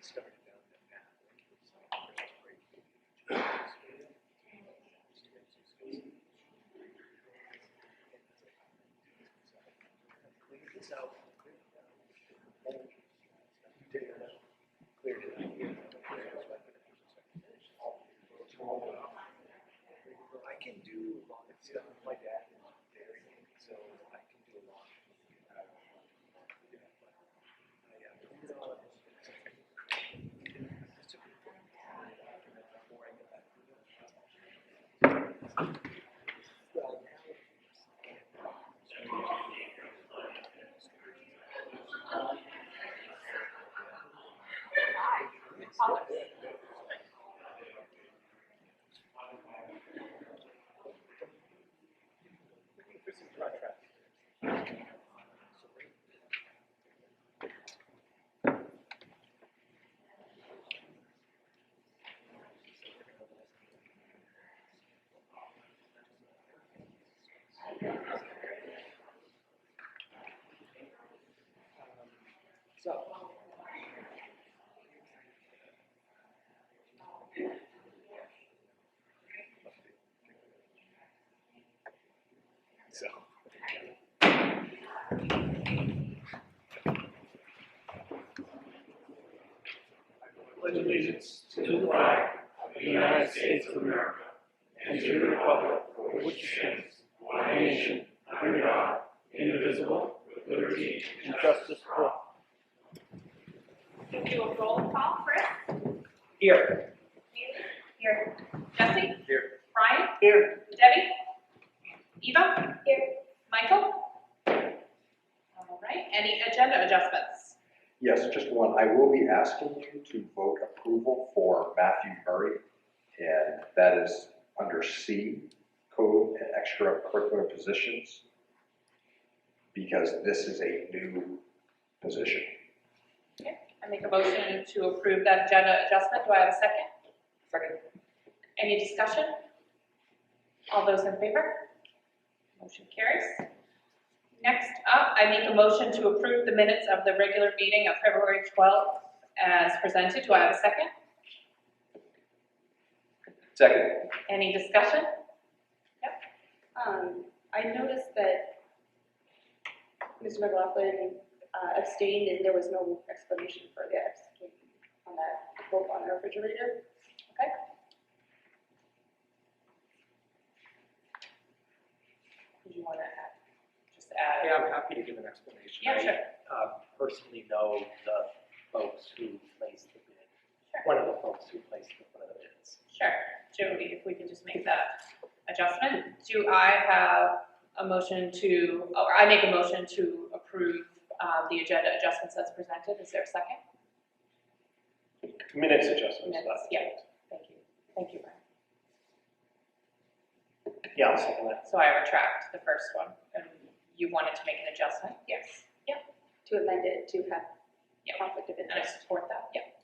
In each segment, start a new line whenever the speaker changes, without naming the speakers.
started down that path. Clear this out. Cleared it out here. I can do a lot of stuff. My dad is very, so I can do a lot.
Pledge allegiance to the flag of the United States of America and to the republic for which it stands, one nation, under God, indivisible, with liberty and justice for all.
We'll do a roll call. Chris?
Here.
Here. Jesse?
Here.
Brian?
Here.
Debbie? Eva?
Here.
Michael? All right. Any agenda adjustments?
Yes, just one. I will be asking you to vote approval for Matthew Murray, and that is under C, Code and Extracurricular Positions, because this is a new position.
Okay. I make a motion to approve that agenda adjustment. Do I have a second?
Second.
Any discussion? All those in favor? Motion carries. Next up, I make a motion to approve the minutes of the regular meeting of February 12th as presented. Do I have a second?
Second.
Any discussion?
I noticed that Mr. McLaughlin abstained and there was no explanation for the abstain on that vote on the refrigerator.
Okay. Did you want to just add?
Yeah, I'm happy to give an explanation.
Yeah, sure.
I personally know the folks who placed the bid.
Sure.
One of the folks who placed one of the bids.
Sure. Jody, if we can just make that adjustment. Do I have a motion to, or I make a motion to approve the agenda adjustments as presented. Is there a second?
Minutes adjustments.
Minutes, yeah. Thank you. Thank you, Brian.
Yeah, I'll second that.
So I retract the first one. And you wanted to make an adjustment? Yes. Yep.
To amend it to have
Yep.
conflict of
And I
interest.
support that. Yep.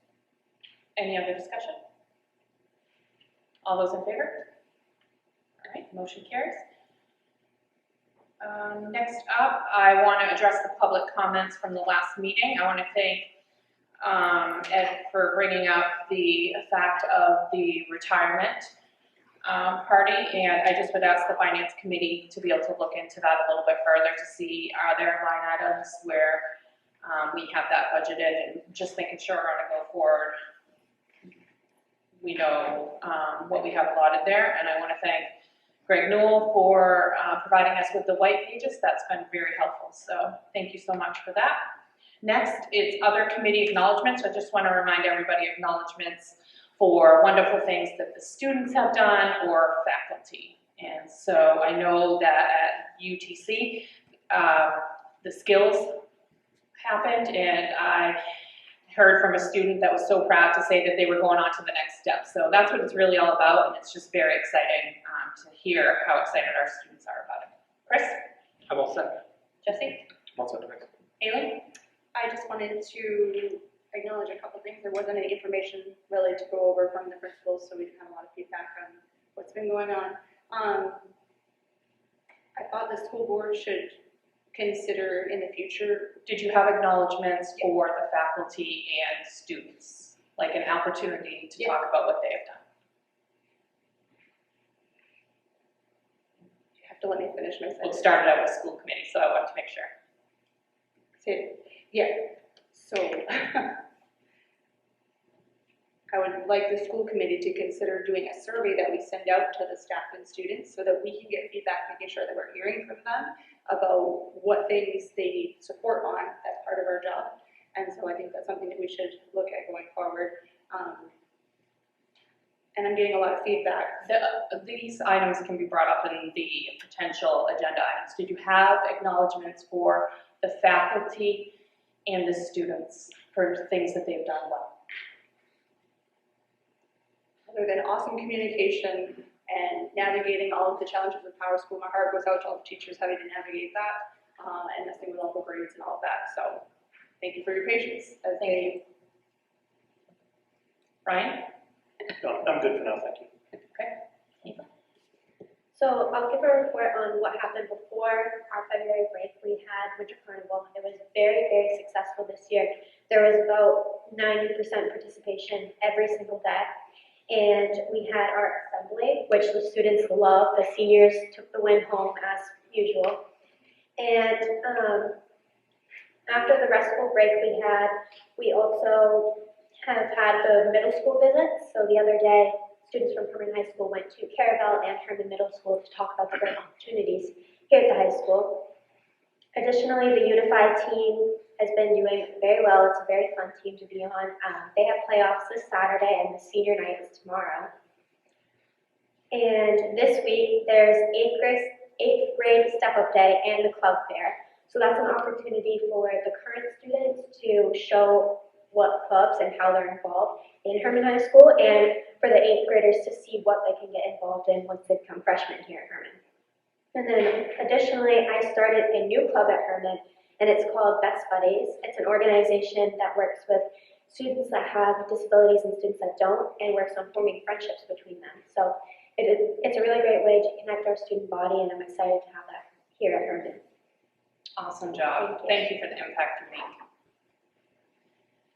Any other discussion? All those in favor? All right, motion carries. Next up, I want to address the public comments from the last meeting. I want to thank Ed for bringing up the fact of the retirement party, and I just would ask the finance committee to be able to look into that a little bit further to see are there line items where we have that budgeted, and just making sure on a go forward we know what we have allotted there. And I want to thank Greg Newell for providing us with the white pages. That's been very helpful, so thank you so much for that. Next is other committee acknowledgements. I just want to remind everybody acknowledgements for wonderful things that the students have done or faculty. And so I know that at UTC, the skills happened, and I heard from a student that was so proud to say that they were going on to the next step. So that's what it's really all about, and it's just very exciting to hear how excited our students are about it. Chris?
I'm all set.
Jesse?
I'm all set. Thanks.
Haley?
I just wanted to acknowledge a couple things. There wasn't any information really to go over from the principals, so we didn't have a lot of feedback on what's been going on. I thought the school board should consider in the future.
Did you have acknowledgements for the faculty and students? like an opportunity to
Yeah.
talk about what they have done.
You have to let me finish my
Well, it
sentence.
started out with school committee, so I wanted to make sure.
Yeah, so I would like the school committee to consider doing a survey that we send out to the staff and students so that we can get feedback, making sure that we're hearing from them about what things they need support on as part of our job. And so I think that's something that we should look at going forward. And I'm getting a lot of feedback.
These items can be brought up in the potential agenda items. Did you have acknowledgements for the faculty and the students for things that they've done well?
Other than awesome communication and navigating all of the challenges of Power School, my heart goes out to all the teachers having to navigate that and messing with all the grades and all of that. So thank you for your patience.
Thank you. Ryan?
No, I'm good for now, thank you.
Okay.
So I'll give a report on what happened before our February break. We had Winter Carnival. It was very, very successful this year. There was about 90% participation every single day. And we had our assembly, which the students loved. The seniors took the win home as usual. And after the restful break we also have had the middle school visits. So the other day, students from Hermon High School went to Caravel and Hermon Middle School to talk about the great opportunities here at the high school. Additionally, the Unified team has been doing very well. It's a very fun team to be on. They have playoffs this Saturday and the senior night is tomorrow. And this week, there's eighth grade step-up day and the club fair. So that's an opportunity for the current students to show what clubs and how they're involved in Hermon High School, and for the 8th graders to see what they can get involved in once they become freshmen here at Hermon. And then additionally, I started a new club at Hermon, and it's called Best Buddies. It's an organization that works with students that have disabilities and students that don't, and works on forming friendships between them. So it's a really great way to connect our student body, and I'm excited to have that here at Hermon.
Awesome job.
Thank
Thank
you.
you for the impact you make.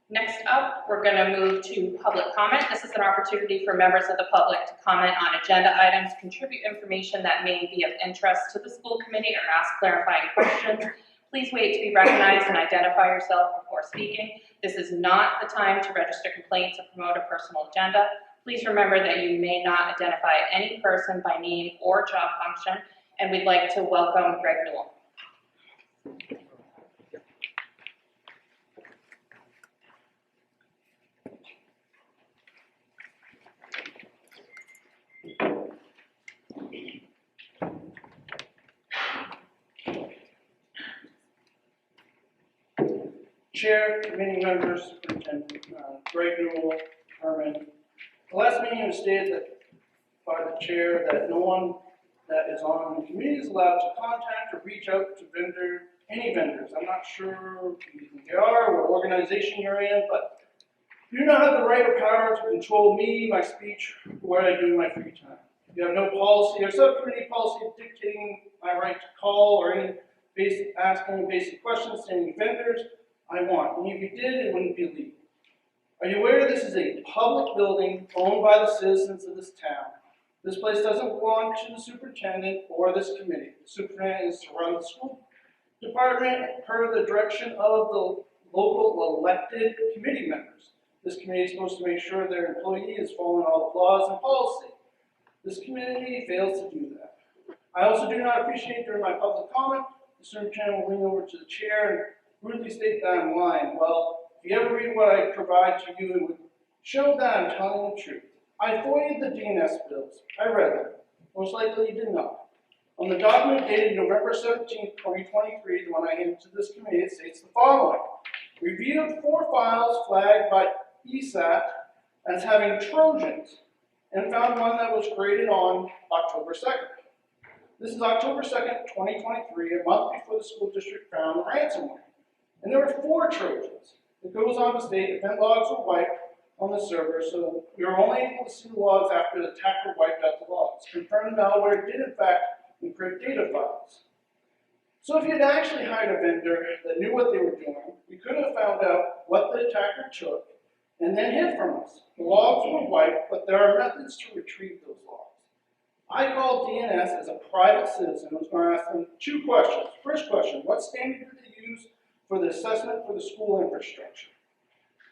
Next up, we're going to move to public comment. This is an opportunity for members of the public to comment on agenda items, contribute information that may be of interest to the school committee, or ask clarifying questions. Please wait to be recognized and identify yourself before speaking. This is not the time to register complaints or promote a personal agenda. Please remember that you may not identify any person by name or job function, and we'd like to welcome Greg Newell.
Chair, committee members, Superintendent, Greg Newell, Hermon. The last meeting it was stated that by the chair that no one that is on the committee is allowed to contact or reach out to any vendors. I'm not sure who they are, what organization you're in, but you do not have the right or power to control me, my speech, or what I do in my free time. You have no policy or subcommittee policy dictating my right to call or ask any basic questions to any vendors I want. And if you did, it wouldn't be legal. Are you aware this is a public building owned by the citizens of this town? This place doesn't belong to the superintendent or this committee. The superintendent is to run the school department per the direction of the local elected committee members. This committee is supposed to make sure their employee is following all the laws and policy. This committee fails to do that. I also do not appreciate during my public comment, the superintendent will lean over to the chair and rudely state that I'm lying. Well, if you ever read what I provide to you, it would show that I'm telling the truth. I FOIA'd the DNS bills. I read them. Most likely you did not. On the document dated November 17, 2023, the one I handed to this committee, it states the following. Reviewed 4 files flagged by ESAT as having Trojans, and found one that was created on October 2nd. This is October 2nd, 2023, a month before the school district found the ransomware. And there were 4 Trojans. It goes on to state event logs were wiped on the server, so we were only able to see the logs after the attacker wiped out the logs. Confirmed malware did in fact encrypt data files. So if you had actually hired a vendor that knew what they were doing, we could have found out what the attacker took and then hid from us. The logs were wiped, but there are methods to retrieve those logs. I called DNS as a private citizen and was going to ask them 2 questions. First question, what standard did they use for the assessment for the school infrastructure?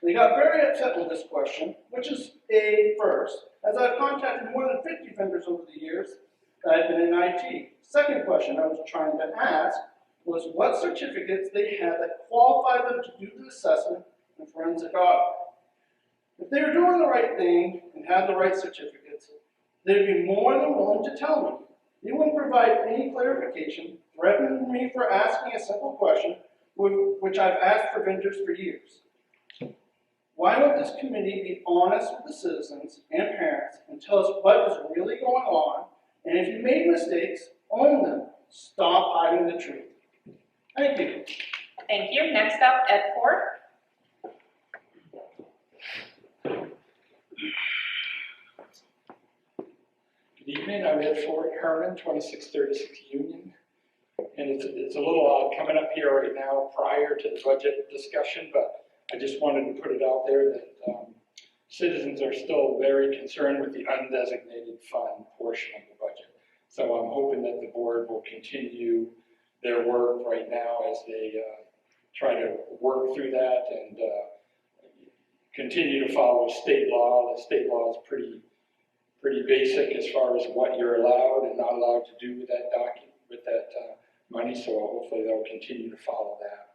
They got very upset with this question, which is a first, as I've contacted more than 50 vendors over the years that I've been in IT. Second question I was trying to ask was what certificates they had that qualified them to do the assessment and forensic audit. If they were doing the right thing and had the right certificates, they'd be more than willing to tell me. They wouldn't provide any clarification, threatening me for asking a simple question, which I've asked for vendors for years. Why won't this committee be honest with the citizens and parents and tell us what is really going on? And if you made mistakes, own them. Stop hiding the truth. Thank you.
Thank you. Next up, Ed Ford.
Good evening, I'm Ed Ford, Hermon, 2636 Union. And it's a little odd coming up here right now prior to the budget discussion, but I just wanted to put it out there that citizens are still very concerned with the undesignated fund portion of the budget. So I'm hoping that the board will continue their work right now as they try to work through that and continue to follow state law. The state law is pretty basic as far as what you're allowed and not allowed to do with that money, so hopefully they'll continue to follow that.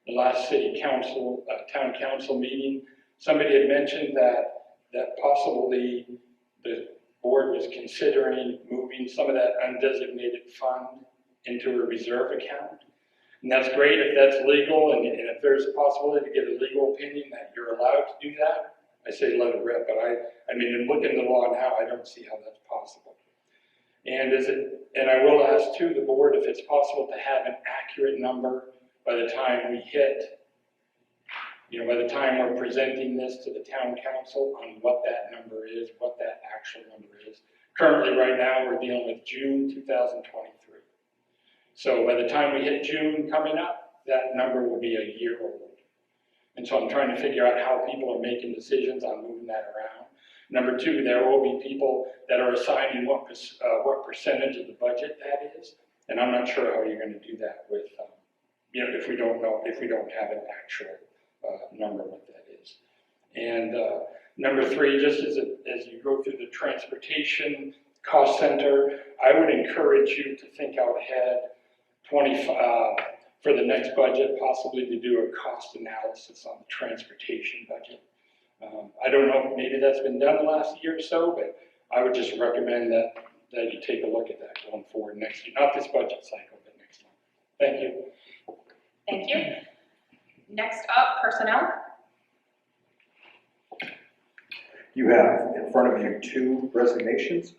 The last city council, town council meeting, somebody had mentioned that possibly the board was considering moving some of that undesignated fund into a reserve account. And that's great if that's legal and if there's a possibility to get a legal opinion that you're allowed to do that. I say let it rip, but I mean, in looking at the law now, I don't see how that's possible. And I will ask too, the board, if it's possible to have an accurate number by the time we hit, by the time we're presenting this to the town council on what that number is, what that actual number is. Currently, right now, we're dealing with June 2023. So by the time we hit June coming up, that number will be a year old. And so I'm trying to figure out how people are making decisions on moving that around. Number 2, there will be people that are assigning what percentage of the budget that is. And I'm not sure how you're going to do that with, if we don't have an actual number what that is. And number 3, just as you go through the transportation cost center, I would encourage you to think out ahead for the next budget, possibly to do a cost analysis on the transportation budget. I don't know if maybe that's been done the last year or so, but I would just recommend that you take a look at that going forward next year. Not this budget cycle, but next one. Thank you.
Thank you. Next up, personnel.
You have in front of you 2 resignations.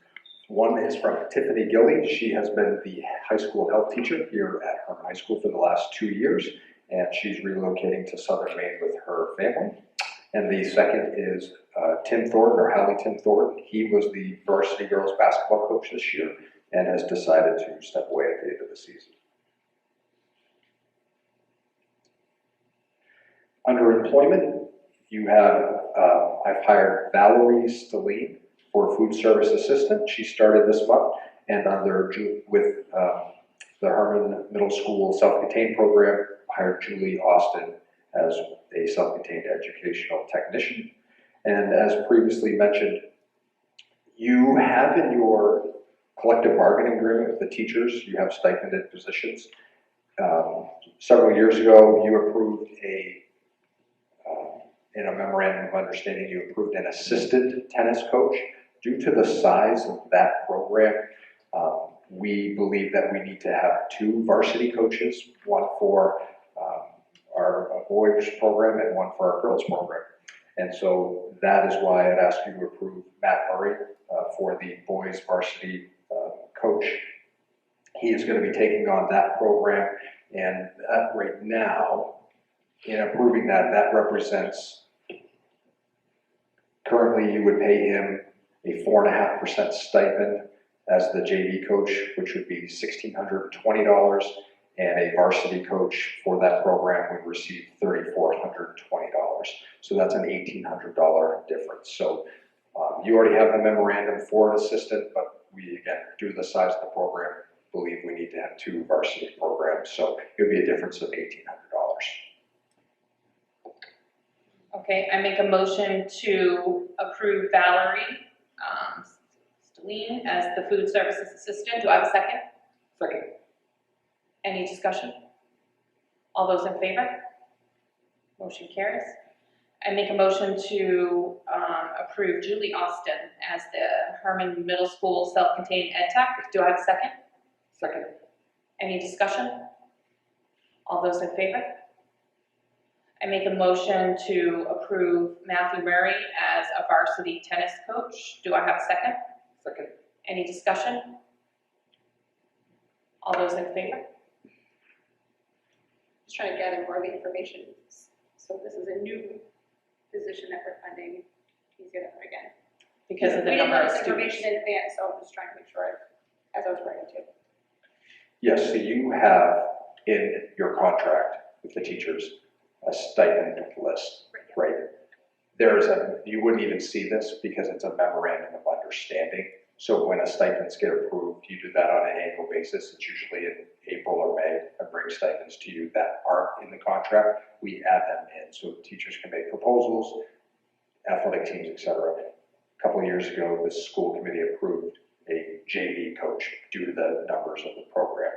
One is from Tiffany Gilly. She has been the high school health teacher here at Hermon High School for the last 2 years, and she's relocating to Southern Maine with her family. And the second is Tim Thornton, or Hallie Tim Thornton. He was the varsity girls basketball coach this year and has decided to step away at the end of the season. Under employment, you have, I've hired Valerie Stalline for food service assistant. She started this month, and with the Hermon Middle School self-contained program, hired Julie Austin as a self-contained educational technician. And as previously mentioned, you have in your collective bargaining agreement with the teachers, you have stipended positions. Several years ago, you approved in a memorandum of understanding, you approved an assistant tennis coach. Due to the size of that program, we believe that we need to have 2 varsity coaches, one for our boys program and one for our girls program. And so that is why I'd ask you to approve Matt Murray for the boys varsity coach. He is going to be taking on that program, and that right now, in approving that, that represents, currently you would pay him a 4.5% stipend as the JV coach, which would be $1,620, and a varsity coach for that program would receive $3,420. So that's an $1,800 difference. So you already have the memorandum for an assistant, but we, again, due to the size of the program, believe we need to have 2 varsity programs. So it would be a difference of $1,800.
Okay, I make a motion to approve Valerie Stelline as the food services assistant. Do I have a second?
Second.
Any discussion? All those in favor? Motion carries. I make a motion to approve Julie Austin as the Hermon Middle School self-contained ed tech. Do I have a second?
Second.
Any discussion? All those in favor? I make a motion to approve Matthew Murray as a varsity tennis coach. Do I have a second?
Second.
Any discussion? All those in favor?
Just trying to gather more of the information. So this is a new position that we're funding. He's gonna, again.
Because of the
We didn't
number
know
of
this
students.
information in advance, so I'm just trying to make sure, as I was writing too.
Yes, so you have in your contract with the teachers a stipend list, right? You wouldn't even see this because it's a memorandum of understanding. So when a stipends get approved, you do that on an annual basis. It's usually in April or May. I bring stipends to you that aren't in the contract. We add them in so teachers can make proposals, athletic teams, etc. A couple of years ago, the school committee approved a JV coach due to the numbers of the program.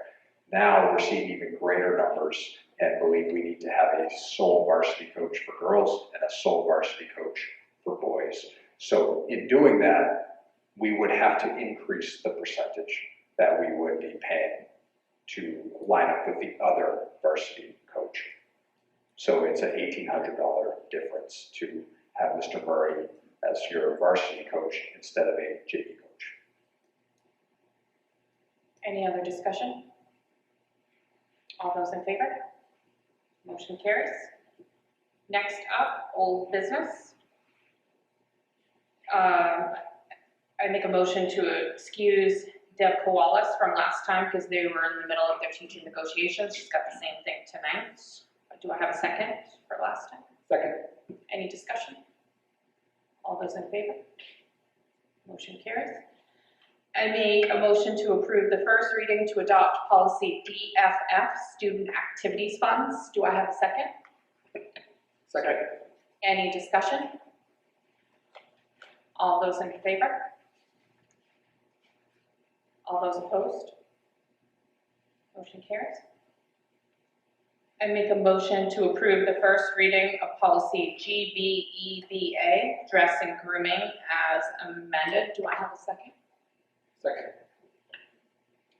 Now we're seeing even greater numbers and believe we need to have a sole varsity coach for girls and a sole varsity coach for boys. So in doing that, we would have to increase the percentage that we would be paying to line up with the other varsity coach. So it's an $1,800 difference to have Mr. Murray as your varsity coach instead of a JV coach.
Any other discussion? All those in favor? Motion carries. Next up, old business. I make a motion to excuse Deb Kowalis from last time because they were in the middle of their teaching negotiations. She's got the same thing tonight. Do I have a second for last time?
Second.
Any discussion? All those in favor? Motion carries. I make a motion to approve the first reading to adopt policy DFF, student activities funds. Do I have a second?
Second.
Any discussion? All those in favor? All those opposed? Motion carries. I make a motion to approve the first reading of policy GBEBA, dress and grooming as amended. Do I have a second?
Second.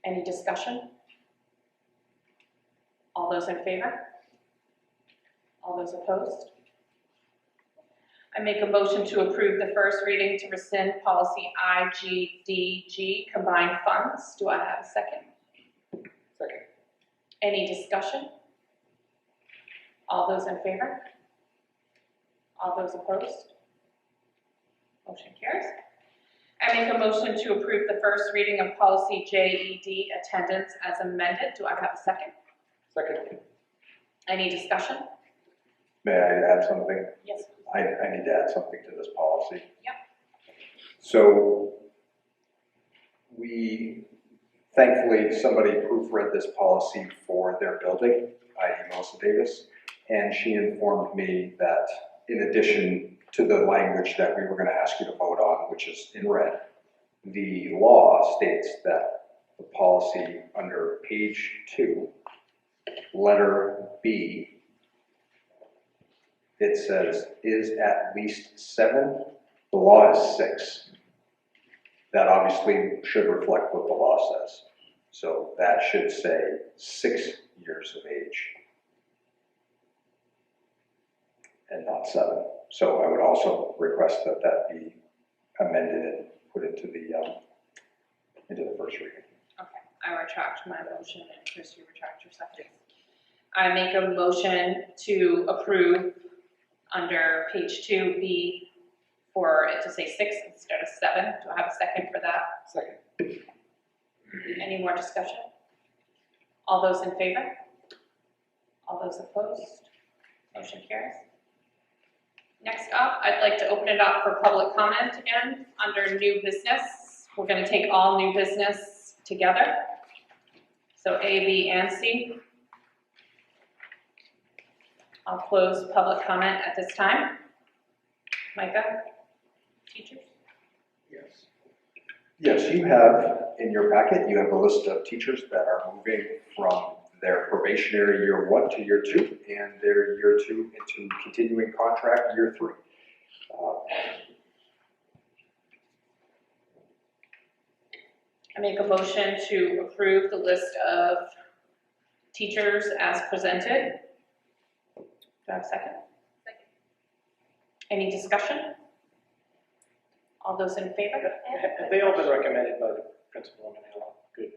Any discussion? All those in favor? All those opposed? I make a motion to approve the first reading to rescind policy IGDG, combined funds. Do I have a second?
Second.
Any discussion? All those in favor? All those opposed? Motion carries. I make a motion to approve the first reading of policy JED, attendance as amended. Do I have a second?
Second.
Any discussion?
May I add something?
Yes.
I need to add something to this policy.
Yep.
So thankfully, somebody proofread this policy for their building, i.e. Melissa Davis, and she informed me that in addition to the language that we were going to ask you to vote on, which is in red, the law states that the policy under page 2, letter B, it says is at least 7. The law is 6. That obviously should reflect what the law says. So that should say 6 years of age and not 7. So I would also request that that be amended and put into the first reading.
Okay, I retract my motion and Chris, you retract your second. I make a motion to approve under page 2B for it to say 6 instead of 7. Do I have a second for that?
Second.
Any more discussion? All those in favor? All those opposed? Motion carries. Next up, I'd like to open it up for public comment again under new business. We're going to take all new business together. So A, B, and C. I'll close public comment at this time. Micah, teachers?
Yes.
Yes, you have in your packet, you have a list of teachers that are moving from their probationary year 1 to year 2 and their year 2 into continuing contract year 3.
I make a motion to approve the list of teachers as presented. Do I have a second? Second. Any discussion? All those in favor?
Have they all been recommended by the principal and have good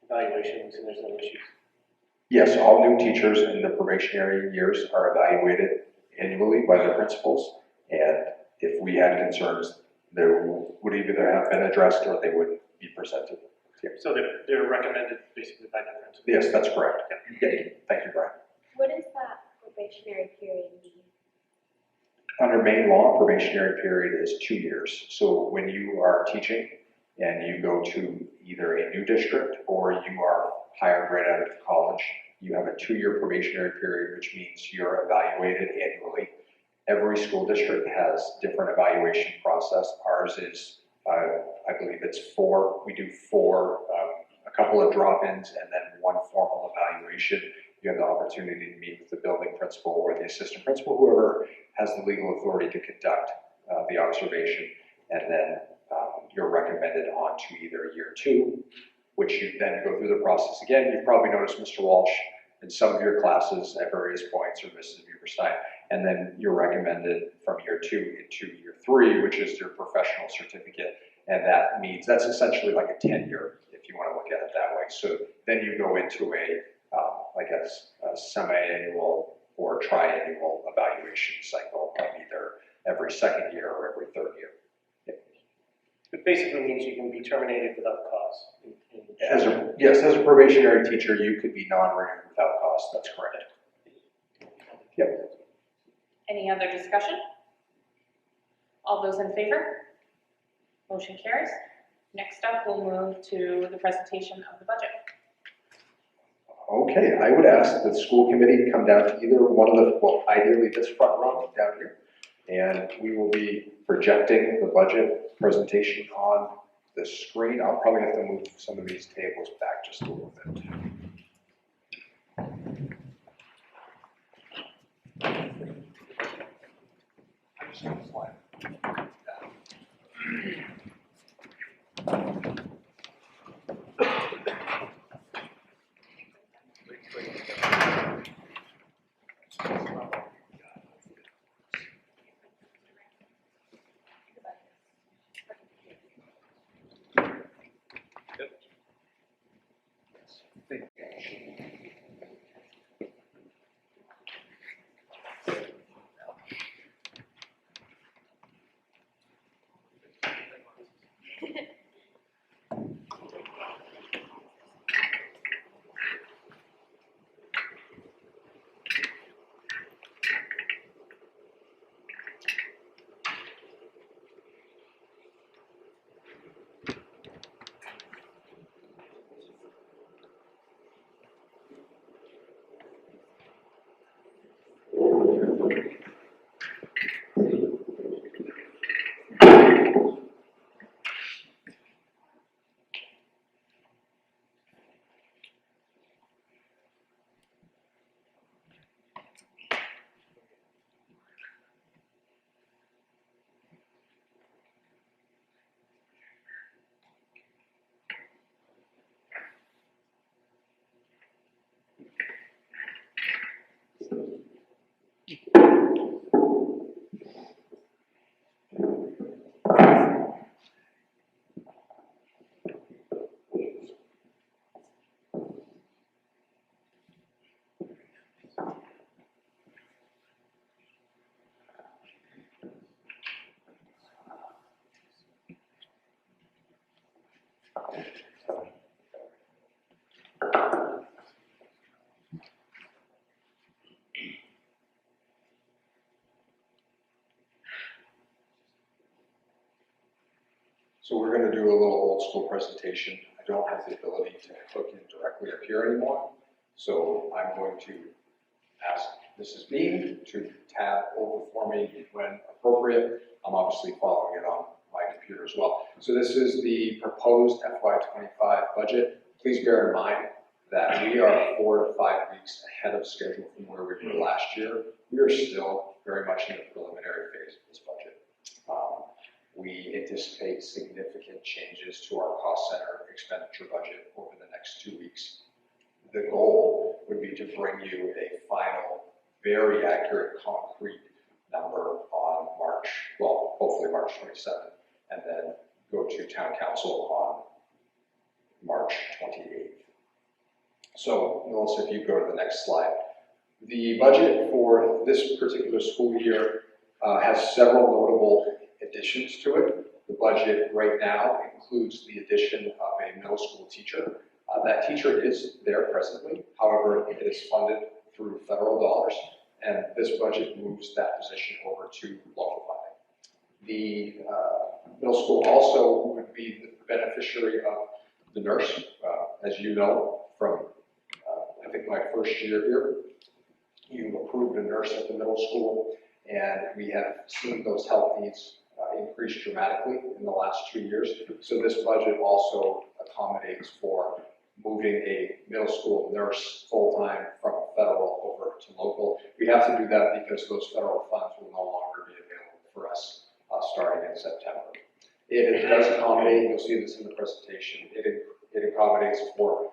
evaluations and there's no issues?
Yes, all new teachers in the probationary years are evaluated annually by their principals, and if we had concerns, they would either have been addressed or they would be presented.
So they're recommended basically by the principal?
Yes, that's correct. Yeah. Thank you, Brian.
What does that probationary period mean?
Under Maine law, probationary period is 2 years. So when you are teaching and you go to either a new district or you are hired right out of college, you have a 2-year probationary period, which means you're evaluated annually. Every school district has different evaluation process. Ours is, I believe it's 4. We do 4, a couple of drop-ins and then 1 formal evaluation. You have the opportunity to meet with the building principal or the assistant principal, whoever has the legal authority to conduct the observation, and then you're recommended on to either year 2, which you then go through the process again. You've probably noticed Mr. Walsh in some of your classes at various points, or Mrs. Beaverstein, and then you're recommended from year 2 into year 3, which is your professional certificate, and that means that's essentially like a tenure, if you want to look at it that way. So then you go into a like a semi-annual or triannual evaluation cycle of either every 2nd year or every 3rd year.
It basically means you can be terminated without cause.
Yes, as a probationary teacher, you could be non-renewed without cost. That's correct. Yep.
Any other discussion? All those in favor? Motion carries. Next up, we'll move to the presentation of the budget.
Okay, I would ask that the school committee come down to either one of the, well, ideally this front row down here, and we will be projecting the budget presentation on the screen. I'll probably have to move some of these tables back just a little bit. So we're going to do a little old school presentation. I don't have the ability to hook in directly up here anymore. So I'm going to ask Mrs. Bean to tab over for me when appropriate. I'm obviously following it on my computer as well. So this is the proposed FY25 budget. Please bear in mind that we are 4 to 5 weeks ahead of schedule from where we were last year. We are still very much in the preliminary phase of this budget. We anticipate significant changes to our cost center expenditure budget over the next 2 weeks. The goal would be to bring you a final, very accurate, concrete number on March, well, hopefully March 27th, and then go to town council on March 28th. So, Melissa, if you go to the next slide. The budget for this particular school year has several notable additions to it. The budget right now includes the addition of a middle school teacher. That teacher is there presently. However, it is funded through federal dollars, and this budget moves that position over to local funding. The middle school also would be the beneficiary of the nurse. As you know from, I think, my first year here, you approved a nurse at the middle school, and we have seen those health needs increase dramatically in the last 2 years. So this budget also accommodates for moving a middle school nurse full-time from federal over to local. We have to do that because those federal funds will no longer be available for us starting in September. It does accommodate, you'll see this in the presentation, it accommodates for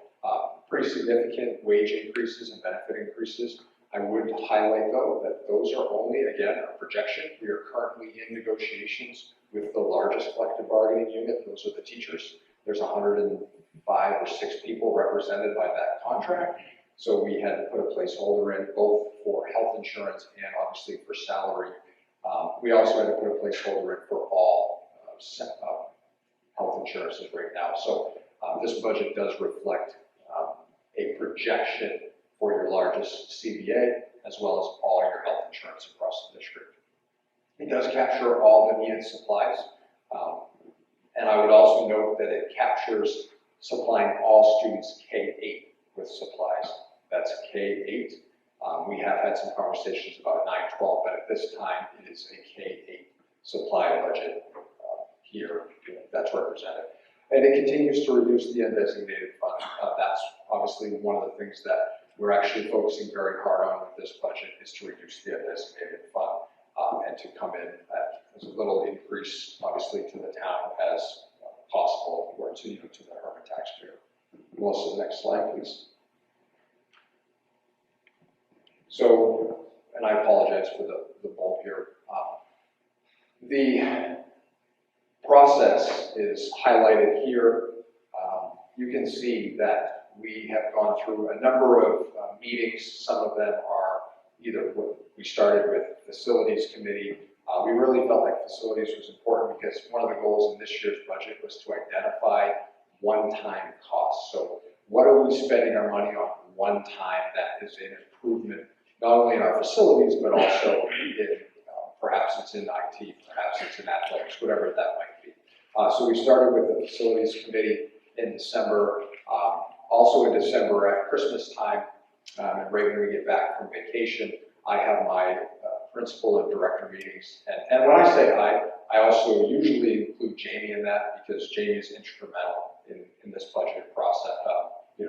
pretty significant wage increases and benefit increases. I would highlight, though, that those are only, again, a projection. We are currently in negotiations with the largest collective bargaining unit. Those are the teachers. There's 105 or 6 people represented by that contract. So we had to put a placeholder in both for health insurance and obviously for salary. We also had to put a placeholder in for all health insurances right now. So this budget does reflect a projection for your largest CBA, as well as all your health insurance across the district. It does capture all the needed supplies, and I would also note that it captures supplying all students K-8 with supplies. That's K-8. We have had some conversations about 9-12, but at this time, it is a K-8 supply budget here that's represented. And it continues to reduce the undesignated fund. That's obviously one of the things that we're actually focusing very hard on with this budget is to reduce the undesignated fund and to come in at as little increase, obviously, to the town as possible, or to the Hermon taxpayer. Melissa, the next slide, please. So, and I apologize for the bulb here. The process is highlighted here. You can see that we have gone through a number of meetings. Some of them are either we started with facilities committee. We really felt like facilities was important because one of the goals in this year's budget was to identify one-time costs. So what are we spending our money on one time that is an improvement, not only in our facilities, but also in, perhaps it's in IT, perhaps it's in athletics, whatever that might be. So we started with the facilities committee in December. Also in December at Christmas time, and right when we get back from vacation, I have my principal and director meetings. And when I say I also usually include Jamie in that because Jamie is instrumental in this budget process.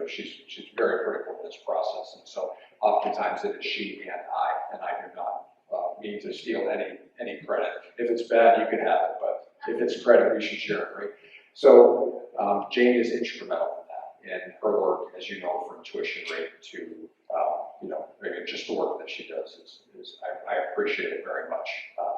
She's very critical in this process. And so oftentimes it is she and I do not mean to steal any credit. If it's bad, you can have it, but if it's credit, we should share it, right? So Jamie is instrumental in that, and her work, as you know, from tuition rate to, maybe just the work that she does I appreciate it very much.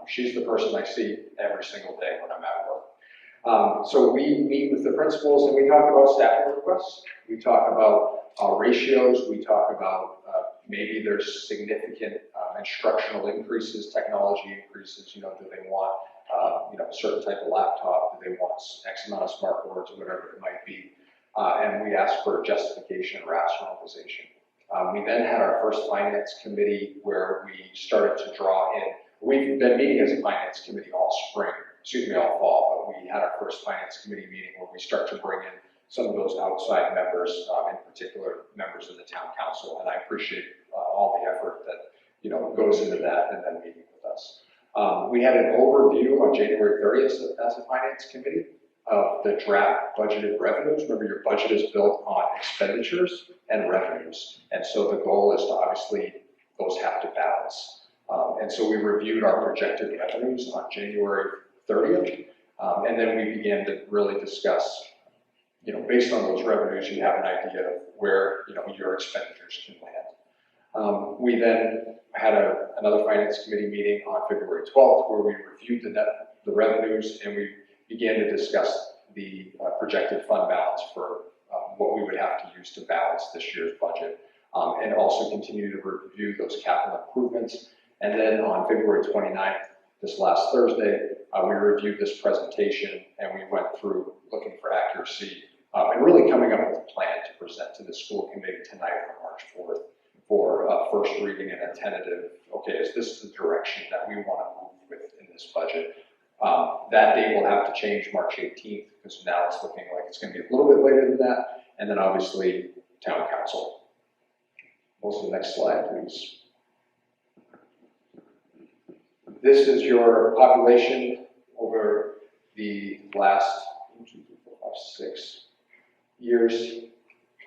She's the person I see every single day when I'm at work. So we meet with the principals and we talk about staffing requests. We talk about ratios. We talk about maybe there's significant instructional increases, technology increases. Do they want a certain type of laptop? Do they want X amount of smart boards or whatever it might be? And we ask for justification and rationalization. We then had our first finance committee where we started to draw in. We've been meeting as a finance committee all spring all fall, but we had our first finance committee meeting where we start to bring in some of those outside members, in particular members of the town council, and I appreciate all the effort that goes into that and then meeting with us. We had an overview on January 30th as a finance committee of the draft budgeted revenues. Remember, your budget is built on expenditures and revenues, and so the goal is to obviously those have to balance. And so we reviewed our projected revenues on January 30th, and then we began to really discuss, based on those revenues, you have an idea of where, your expenditures can land. We then had another finance committee meeting on February 12th where we reviewed the revenues, and we began to discuss the projected fund balance for what we would have to use to balance this year's budget, and also continue to review those capital improvements. And then on February 29th, this last Thursday, we reviewed this presentation and we went through looking for accuracy and really coming up with a plan to present to the school committee tonight on March 4th for first reading and a tentative, okay, is this the direction that we want to move with in this budget? That date will have to change March 18th because now it's looking like it's going to be a little bit later than that. And then obviously town council. What's the next slide, please? This is your population over the last 6 years.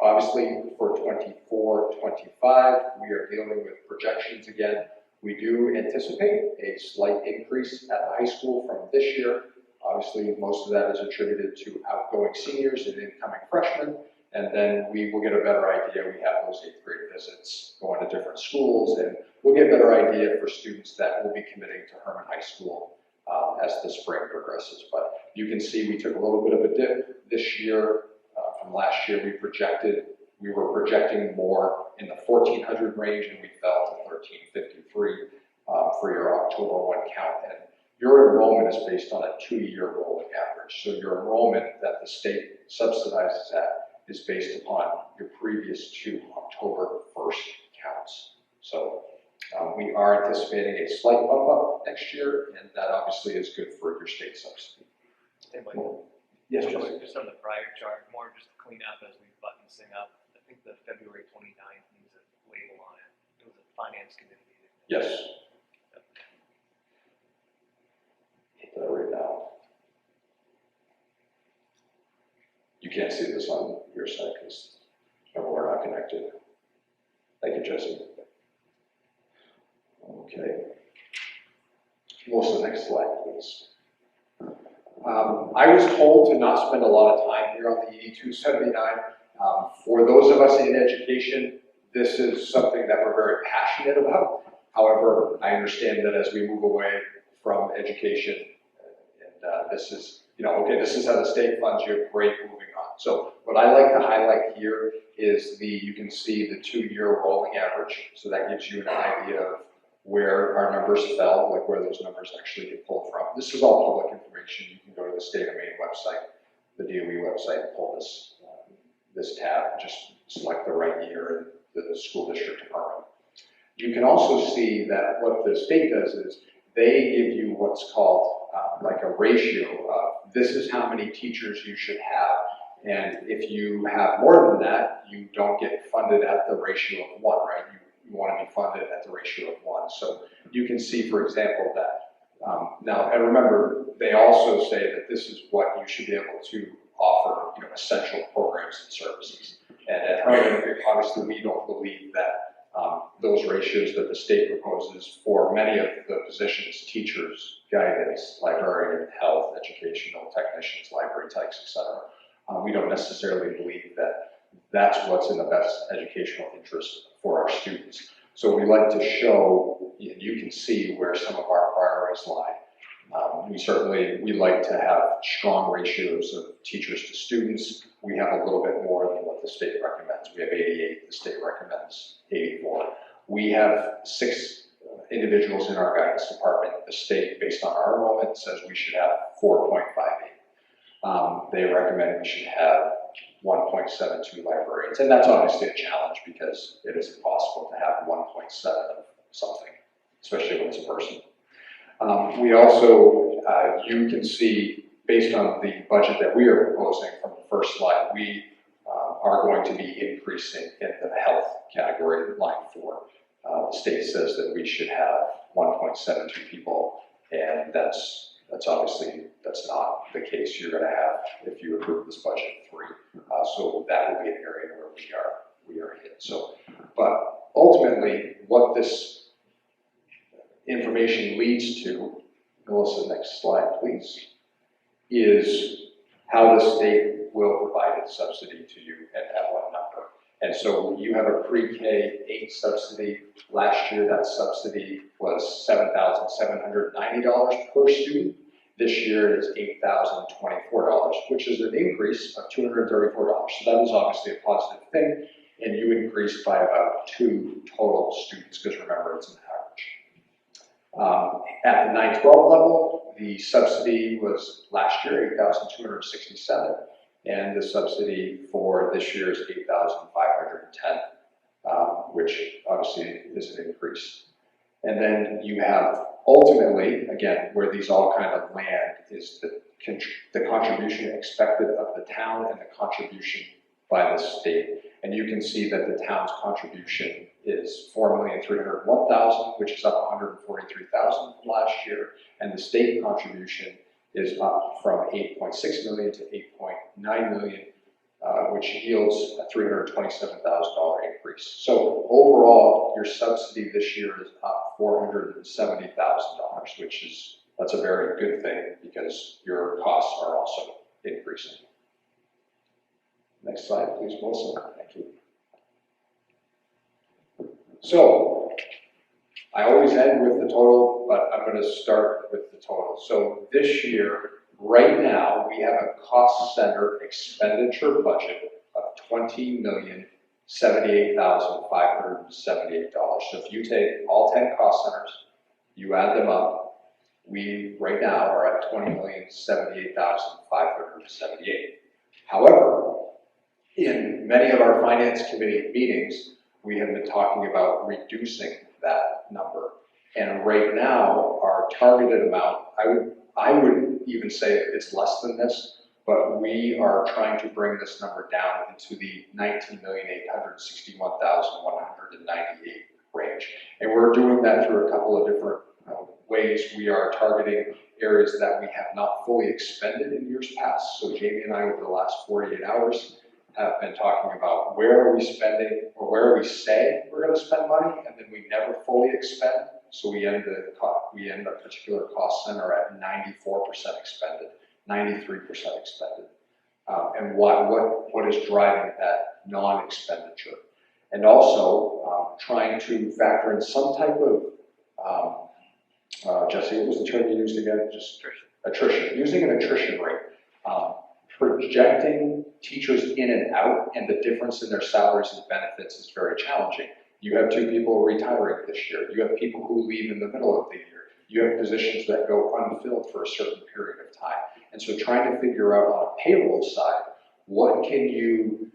Obviously, for 24, 25, we are dealing with projections again. We do anticipate a slight increase at the high school from this year. Obviously, most of that is attributed to outgoing seniors and incoming freshmen. And then we will get a better idea. We have those 8th grade visits going to different schools, and we'll get a better idea for students that will be committing to Hermon High School as the spring progresses. But you can see we took a little bit of a dip this year. From last year, we were projecting more in the 1,400 range, and we fell to 1,353 for your October 1 count. And your enrollment is based on a 2-year rolling average. So your enrollment that the state subsidizes at is based upon your previous 2 October 1st counts. So we are anticipating a slight bump up next year, and that obviously is good for your state subsidy.
Hey, Michael.
Yes,
Just,
Jesse.
just on the prior chart, more just to clean up as we button this thing up. I think the February 29th needs a label on it. It was a finance committee meeting.
Yes. Hit that right now. You can't see this on your side because we're not connected. Thank you, Jesse. Okay. What's the next slide, please? I was told to not spend a lot of time here on the ED 279. For those of us in education, this is something that we're very passionate about. However, I understand that as we move away from education, and this is, okay, this is how the state funds you, great, moving on. So what I like to highlight here is you can see the 2-year rolling average. So that gives you an idea of where our numbers fell, like where those numbers actually get pulled from. This is all public information. You can go to the State of Maine website, the DOE website, and pull this tab, just select the right year and the school district of Hermon. You can also see that what the state does is they give you what's called like a ratio of this is how many teachers you should have, and if you have more than that, you don't get funded at the ratio of 1, right? You want to be funded at the ratio of 1. So you can see, for example, that now, and remember, they also say that this is what you should be able to offer, essential programs and services. And at Hermon, obviously, we don't believe that those ratios that the state proposes for many of the positions, teachers, guidance, librarian, health, educational technicians, library techs, etc. We don't necessarily believe that that's what's in the best educational interest for our students. So we like to show, you can see where some of our priorities lie. We like to have strong ratios of teachers to students. We have a little bit more than what the state recommends. We have 88, the state recommends 84. We have 6 individuals in our guidance department. The state, based on our enrollment, says we should have 4.58. They recommend we should have 1.72 librarians, and that's obviously a challenge because it is impossible to have 1.7 of something, especially when it's a person. We also you can see, based on the budget that we are proposing from the first slide, we are going to be increasing in the health category, line 4. The state says that we should have 1.72 people, and that's obviously, that's not the case. You're going to have, if you approve this budget, 3. So that will be an area where we are hit. So, but ultimately, what this information leads to, Melissa, next slide, please, is how the state will provide its subsidy to you and at what number. And so you have a pre-K 8 subsidy. Last year, that subsidy was $7,790 per student. This year it is $8,024, which is an increase of $234. So that is obviously a positive thing. And you increased by about 2 total students, because remember, it's an average. At the 9-12 level, the subsidy was last year $8,267, and the subsidy for this year is $8,510, which obviously is an increase. And then you have ultimately, again, where these all kind of land is the contribution expected of the town and the contribution by the state. And you can see that the town's contribution is $4,301,000, which is up $143,000 from last year, and the state contribution is up from $8.6 million to $8.9 million, which yields a $327,000 increase. So overall, your subsidy this year is up $470,000, that's a very good thing because your costs are also increasing. Next slide, please, Melissa. Thank you. So, I always end with the total, but I'm going to start with the total. So this year, right now, we have a cost center expenditure budget of $20,078,578. So if you take all 10 cost centers, you add them up, we right now are at $20,078,578. However, in many of our finance committee meetings, we have been talking about reducing that number. And right now, our targeted amount, I would even say it's less than this, but we are trying to bring this number down into the $19,861,198 range. And we're doing that through a couple of different ways. We are targeting areas that we have not fully expended in years past. So Jamie and I, over the last 48 hours, have been talking about where are we spending, or where we say we're going to spend money, and then we never fully expend. So we end a particular cost center at 94% expended, 93% expended. And what is driving that non-expenditure? And also trying to factor in some type of, Jesse, what was the term you used again? Just attrition. Using an attrition rate. Projecting teachers in and out and the difference in their salaries and benefits is very challenging. You have 2 people retiring this year. You have people who leave in the middle of the year. You have positions that go unfilled for a certain period of time. And so trying to figure out on a payroll side, what can you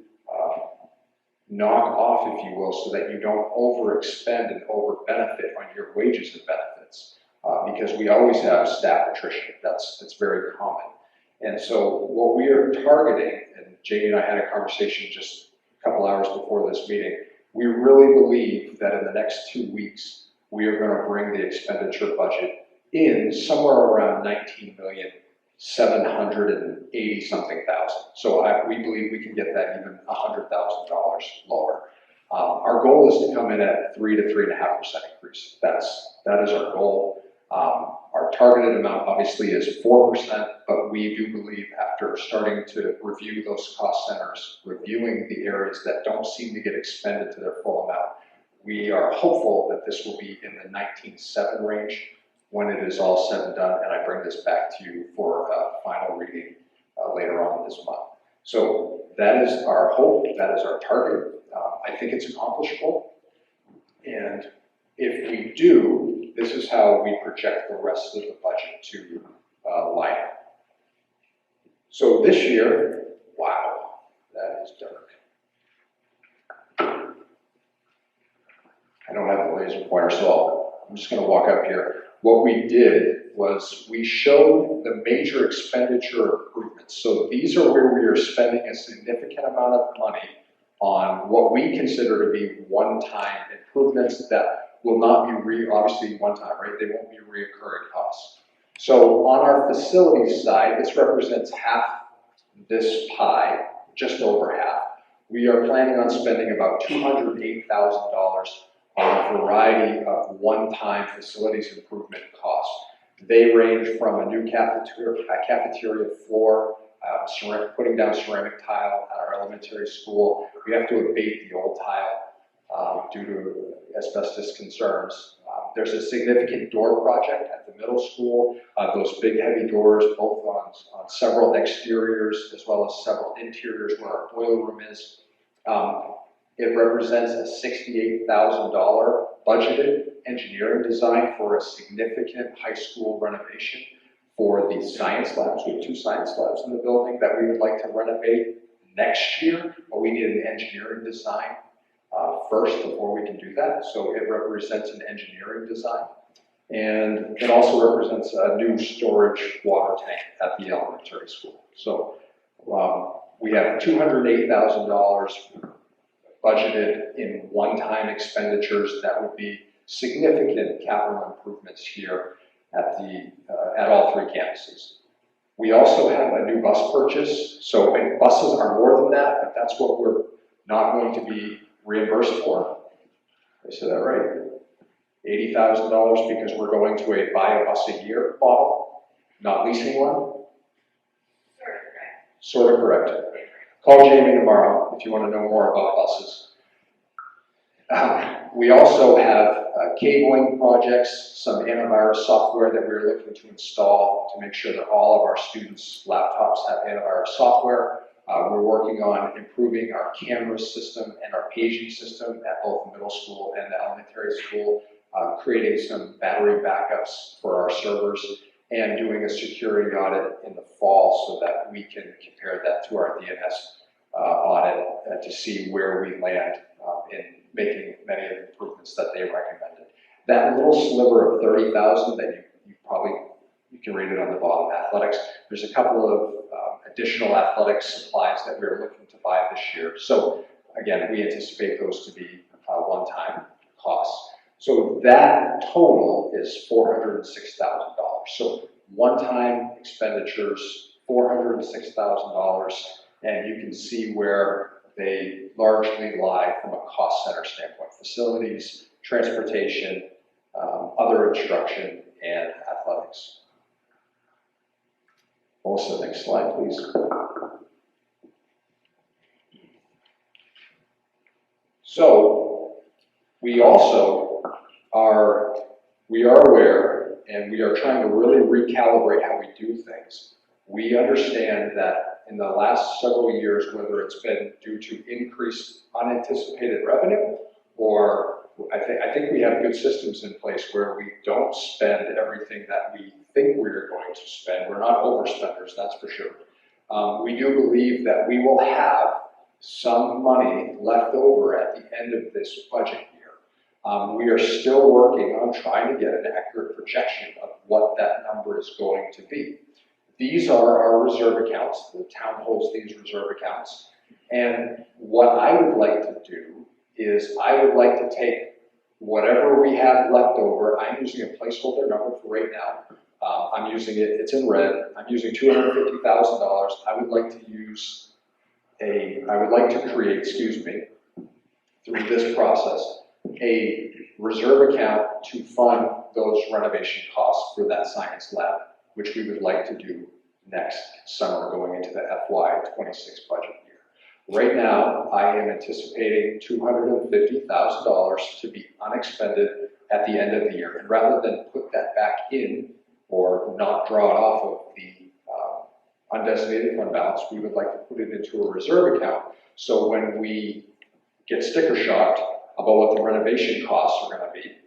knock off, if you will, so that you don't overexpend and over-benefit on your wages and benefits. Because we always have staff attrition. That's very common. And so what we are targeting, and Jamie and I had a conversation just a couple hours before this meeting, we really believe that in the next 2 weeks, we are going to bring the expenditure budget in somewhere around $19,780 something thousand. So we believe we can get that even $100,000 lower. Our goal is to come in at 3 to 3.5% increase. That is our goal. Our targeted amount obviously is 4%, but we do believe after starting to review those cost centers, reviewing the areas that don't seem to get expended to their full amount, we are hopeful that this will be in the 19.7 range when it is all said and done, and I bring this back to you for a final reading later on this month. So that is our hope, that is our target. I think it's accomplishable, and if we do, this is how we project the rest of the budget to line up. So this year, wow, that is dark. I don't have the laser pointer, so I'm just going to walk up here. What we did was we showed the major expenditure improvements. So these are where we are spending a significant amount of money on what we consider to be one-time improvements that will not be obviously one-time, right? They won't be reoccurring costs. So on our facilities side, this represents half this pie, just over half. We are planning on spending about $208,000 on a variety of one-time facilities improvement costs. They range from a new cafeteria floor, putting down ceramic tile at our elementary school. We have to abate the old tile due to asbestos concerns. There's a significant door project at the middle school. Those big heavy doors, both on several exteriors as well as several interiors where our boiler room is. It represents a $68,000 budgeted engineering design for a significant high school renovation for the science labs. We have 2 science labs in the building that we would like to renovate next year, but we need an engineering design first before we can do that. So it represents an engineering design. And it also represents a new storage water tank at the elementary school. So we have $208,000 budgeted in one-time expenditures that would be significant capital improvements here at all 3 campuses. We also have a new bus purchase. So and buses are more than that, but that's what we're not going to be reimbursed for. Did I say that right? $80,000 because we're going to a buy a bus a year model, not leasing one. Sort of correct. Call Jamie tomorrow if you want to know more about buses. We also have cabling projects, some antivirus software that we're looking to install to make sure that all of our students' laptops have antivirus software. We're working on improving our camera system and our paging system at both the middle school and the elementary school, creating some battery backups for our servers, and doing a security audit in the fall so that we can compare that to our DNS audit to see where we land in making many of the improvements that they recommended. That little sliver of $30,000 that you can read it on the bottom, athletics. There's a couple of additional athletic supplies that we're looking to buy this year. So again, we anticipate those to be one-time costs. So that total is $406,000. So one-time expenditures, $406,000, and you can see where they largely lie from a cost center standpoint: facilities, transportation, other instruction, and athletics. Also, next slide, please. So, we also are aware, and we are trying to really recalibrate how we do things. We understand that in the last several years, whether it's been due to increased unanticipated revenue, or I think we have good systems in place where we don't spend everything that we think we're going to spend. We're not overspenders, that's for sure. We do believe that we will have some money left over at the end of this budget year. We are still working on trying to get an accurate projection of what that number is going to be. These are our reserve accounts. The town holds these reserve accounts. And what I would like to do is I would like to take whatever we have left over. I'm using a placeholder number for right now. I'm using it, it's in red. I'm using $250,000. I would like to create, through this process, a reserve account to fund those renovation costs for that science lab, which we would like to do next summer going into the FY26 budget year. Right now, I am anticipating $250,000 to be unexpended at the end of the year. And rather than put that back in or not draw it off of the undesignated fund balance, we would like to put it into a reserve account. So when we get sticker shocked about what the renovation costs are going to be,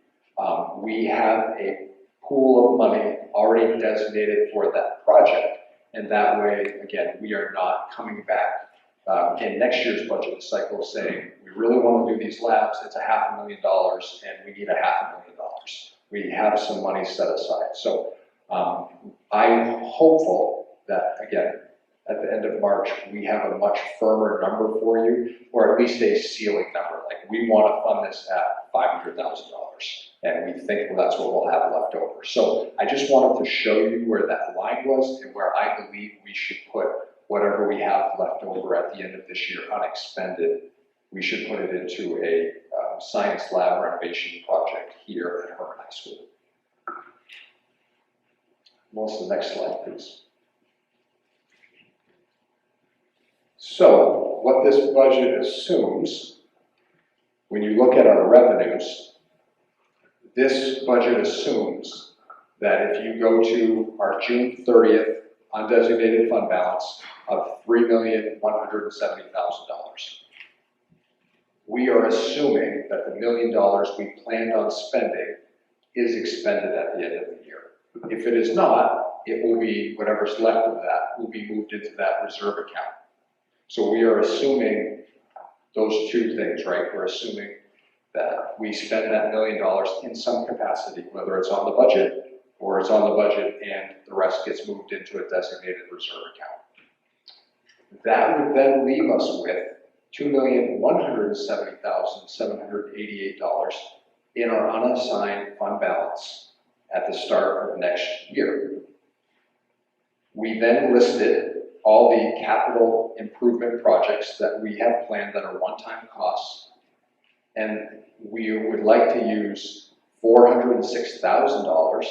we have a pool of money already designated for that project. And that way, again, we are not coming back in next year's budget cycle saying, we really want to do these labs, it's $500,000 and we need $500,000. We have some money set aside. So I'm hopeful that, again, at the end of March, we have a much firmer number for you, or at least a ceiling number. Like, we want to fund this at $500,000, and we think that's what we'll have left over. So I just wanted to show you where that line was and where I believe we should put whatever we have left over at the end of this year unexpended. We should put it into a science lab renovation project here at Hermon High School. Melissa, next slide, please. So what this budget assumes, when you look at our revenues, this budget assumes that if you go to our June 30th undesignated fund balance of $3,170,000, we are assuming that the $1 million we planned on spending is expended at the end of the year. If it is not, it will be, whatever's left of that will be moved into that reserve account. So we are assuming those two things, right? We're assuming that we spend that $1 million in some capacity, whether it's on the budget or it's on the budget and the rest gets moved into a designated reserve account. That would then leave us with $2,170,788 in our unassigned fund balance at the start of next year. We then listed all the capital improvement projects that we have planned that are one-time costs, and we would like to use $406,000,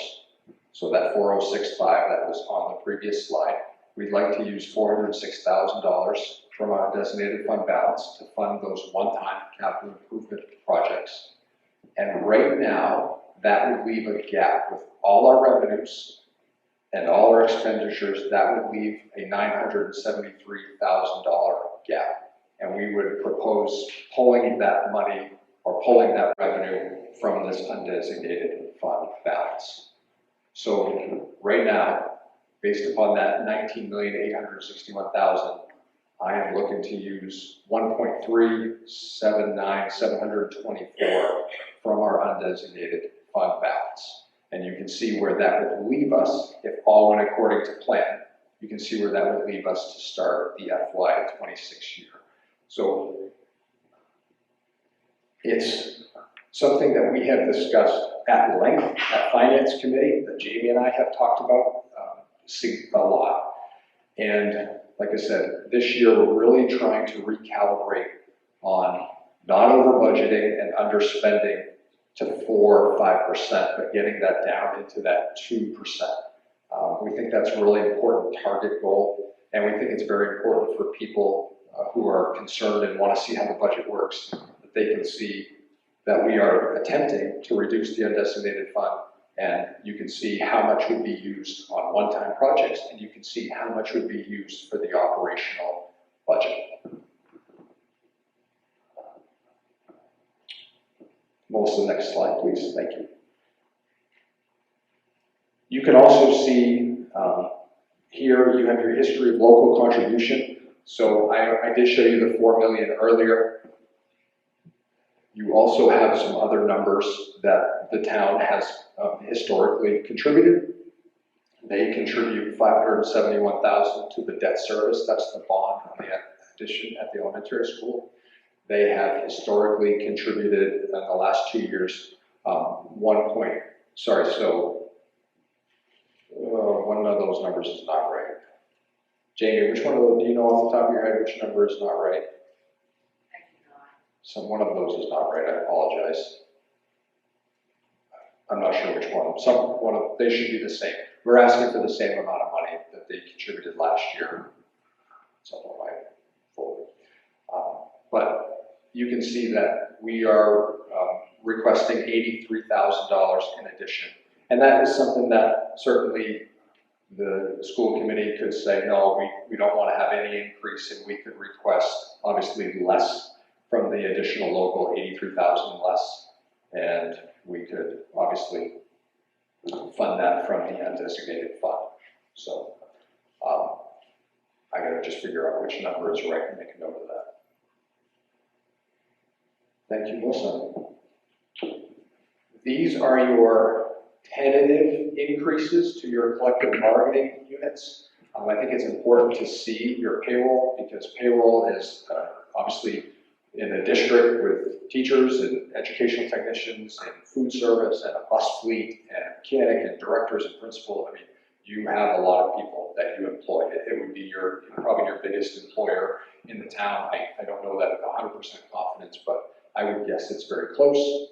so that 406.5 that was on the previous slide, we'd like to use $406,000 from our designated fund balance to fund those one-time capital improvement projects. And right now, that would leave a gap with all our revenues and all our expenditures. That would leave a $973,000 gap. And we would propose pulling that money or pulling that revenue from this undesignated fund balance. So right now, based upon that $19,861,000, I am looking to use $1.379724 from our undesignated fund balance. And you can see where that would leave us if all went according to plan. You can see where that would leave us to start the FY26 year. So it's something that we have discussed at length at Finance Committee, that Jamie and I have talked about a lot. And like I said, this year we're really trying to recalibrate on not over budgeting and underspending to 4 or 5%, but getting that down into that 2%. We think that's a really important target goal, and we think it's very important for people who are concerned and want to see how the budget works, that they can see that we are attempting to reduce the undesignated fund, and you can see how much would be used on one-time projects, and you can see how much would be used for the operational budget. Melissa, next slide, please. Thank you. You can also see here you have your history of local contribution. So I did show you the $4 million earlier. You also have some other numbers that the town has historically contributed. They contribute $571,000 to the debt service. That's the bond on the addition at the elementary school. They have historically contributed in the last 2 years one of those numbers is not right. Jamie, which one of those, do you know off the top of your head which number is not right? One of those is not right, I apologize. I'm not sure which one. They should be the same. We're asking for the same amount of money that they contributed last year. Something like forward. But you can see that we are requesting $83,000 in addition. And that is something that certainly the school committee could say, no, we don't want to have any increase, and we could request obviously less from the additional local, 83,000 less, and we could obviously fund that from the undesignated fund. So I gotta just figure out which number is right and make a note of that. Thank you, Melissa. These are your tentative increases to your collective bargaining units. I think it's important to see your payroll because payroll is obviously in the district with teachers and educational technicians and food service and a bus fleet and a mechanic and directors and principal. I mean, you have a lot of people that you employ. It would be probably your biggest employer in the town. I don't know that with 100% confidence, but I would guess it's very close.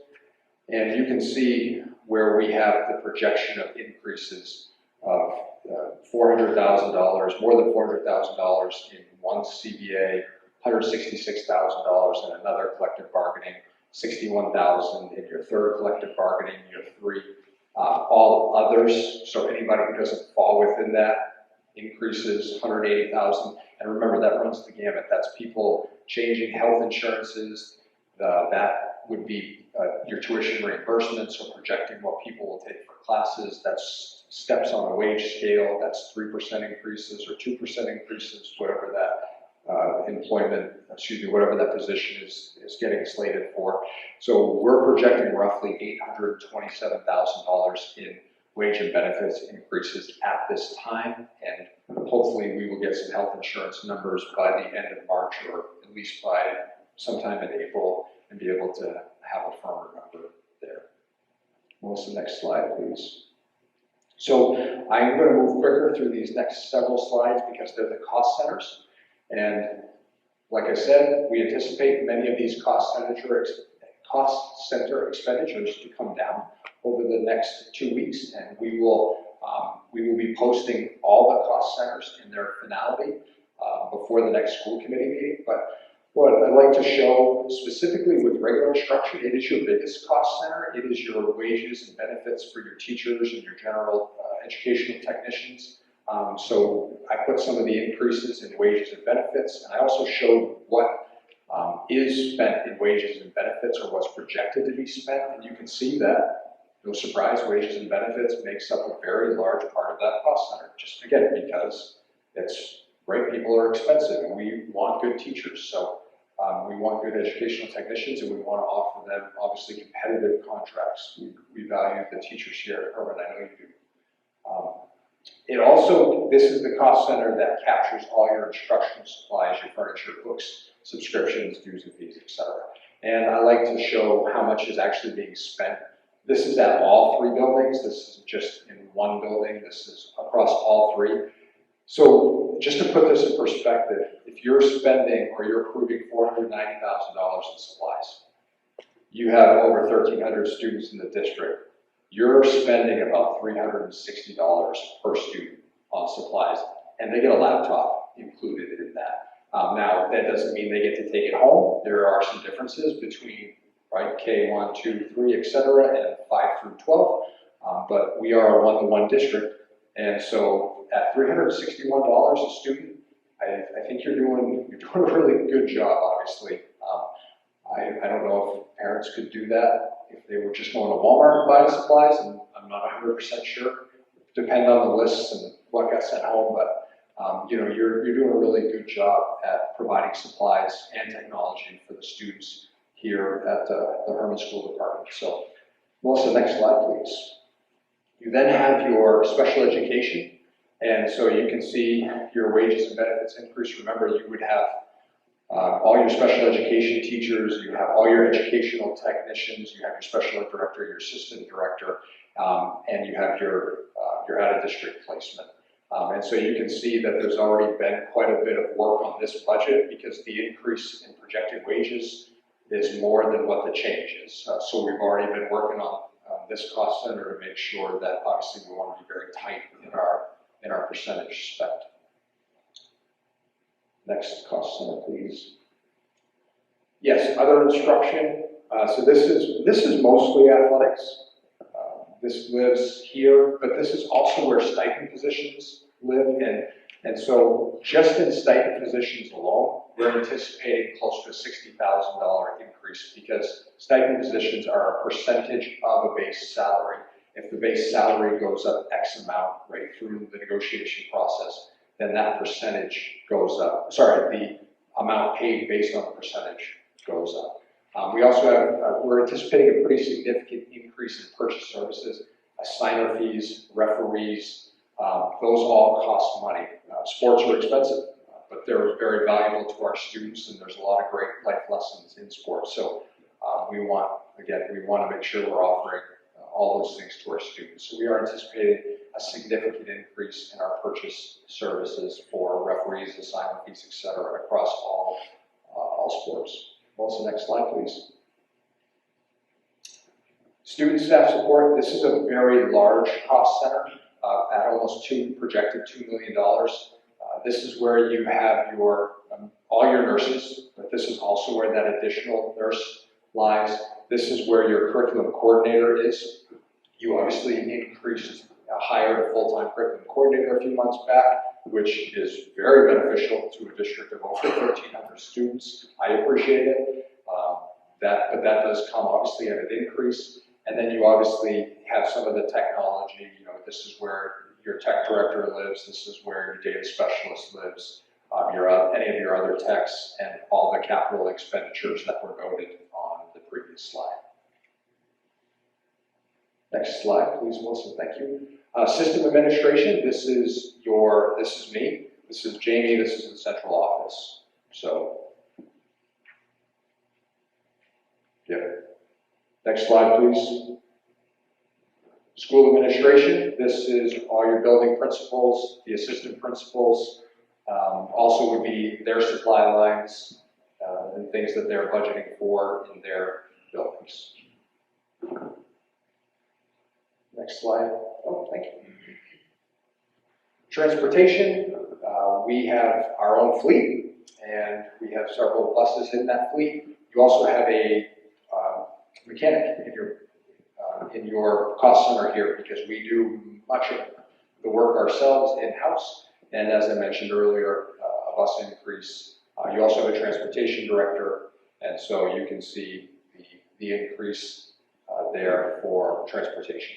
And you can see where we have the projection of increases of $400,000, more than $400,000 in one CBA, $166,000 in another collective bargaining, $61,000 in your third collective bargaining, year 3. All others, so anybody who doesn't fall within that, increases $180,000. And remember, that runs the gamut. That's people changing health insurances. That would be your tuition reimbursement, so projecting what people will take for classes. That's steps on the wage scale. That's 3% increases or 2% increases, whatever that whatever that position is getting slated for. So we're projecting roughly $827,000 in wage and benefits increases at this time, and hopefully we will get some health insurance numbers by the end of March or at least by sometime in April and be able to have a firmer number there. Melissa, next slide, please. So I'm going to move quicker through these next several slides because they're the cost centers. And like I said, we anticipate many of these cost center expenditures to come down over the next 2 weeks, and we will be posting all the cost centers in their finality before the next school committee meeting. But what I'd like to show specifically with regular instruction, it is your biggest cost center. It is your wages and benefits for your teachers and your general educational technicians. So I put some of the increases in wages and benefits, and I also showed what is spent in wages and benefits or what's projected to be spent. And you can see that, no surprise, wages and benefits makes up a very large part of that cost center. Just again, because it's right, people are expensive and we want good teachers. So we want good educational technicians and we want to offer them obviously competitive contracts. We value the teachers here at Hermon, I know you do. This is the cost center that captures all your instructional supplies, your furniture, books, subscriptions, dues and fees, etc. And I like to show how much is actually being spent. This is at all 3 buildings. This isn't just in one building. This is across all 3. So just to put this in perspective, if you're spending or you're approving $490,000 in supplies, you have over 1,300 students in the district. You're spending about $360 per student on supplies, and they get a laptop included in that. Now, that doesn't mean they get to take it home. There are some differences between K1, 2, 3, etc., and 5 through 12, but we are a one-to-one district, and so at $361 a student, I think you're doing a really good job, obviously. I don't know if parents could do that if they were just going to Walmart and buying supplies, and I'm not 100% sure. Depend on the lists and what got sent home, but you're doing a really good job at providing supplies and technology for the students here at the Hermon School Department. So, Melissa, next slide, please. You then have your special education, and so you can see your wages and benefits increase. Remember, you would have all your special education teachers, you have all your educational technicians, you have your special ed director, your assistant director, and you have your out-of-district placement. And so you can see that there's already been quite a bit of work on this budget because the increase in projected wages is more than what the change is. So we've already been working on this cost center to make sure that obviously we want to be very tight in our percentage spent. Next cost center, please. Yes, other instruction. So this is mostly athletics. This lives here, but this is also where stipend positions live. And so just in stipend positions alone, we're anticipating close to a $60,000 increase because stipend positions are a percentage of a base salary. If the base salary goes up X amount right through the negotiation process, then that percentage goes up. Sorry, the amount paid based on the percentage goes up. We also have, we're anticipating a pretty significant increase in purchase services. signer fees, referees, those all cost money. Sports are expensive, but they're very valuable to our students, and there's a lot of great life lessons in sports. So we want to make sure we're offering all those things to our students. So we are anticipating a significant increase in our purchase services for referees, assignment fees, etc., across all sports. Also, next slide, please. Student staff support. This is a very large cost center at almost projected $2 million. This is where you have your all your nurses, but this is also where that additional nurse lies. This is where your curriculum coordinator is. You obviously hired a full-time curriculum coordinator a few months back, which is very beneficial to a district of over 1,300 students. I appreciate it. But that does come obviously at an increase. And then you obviously have some of the technology. You know, this is where your tech director lives. This is where your data specialist lives. Any of your other techs, and all the capital expenditures that were noted on the previous slide. Next slide, please, Melissa. Thank you. System administration. This is me. This is Jamie. This is the central office. So, yeah. Next slide, please. School administration. This is all your building principals, the assistant principals. Also would be their supply lines and things that they're budgeting for in their buildings. Next slide. Oh, thank you. Transportation. We have our own fleet, and we have several buses in that fleet. You also have a mechanic in your cost center here, because we do much of the work ourselves in-house. And as I mentioned earlier, a bus increase. You also have a transportation director, and so you can see the increase there for transportation.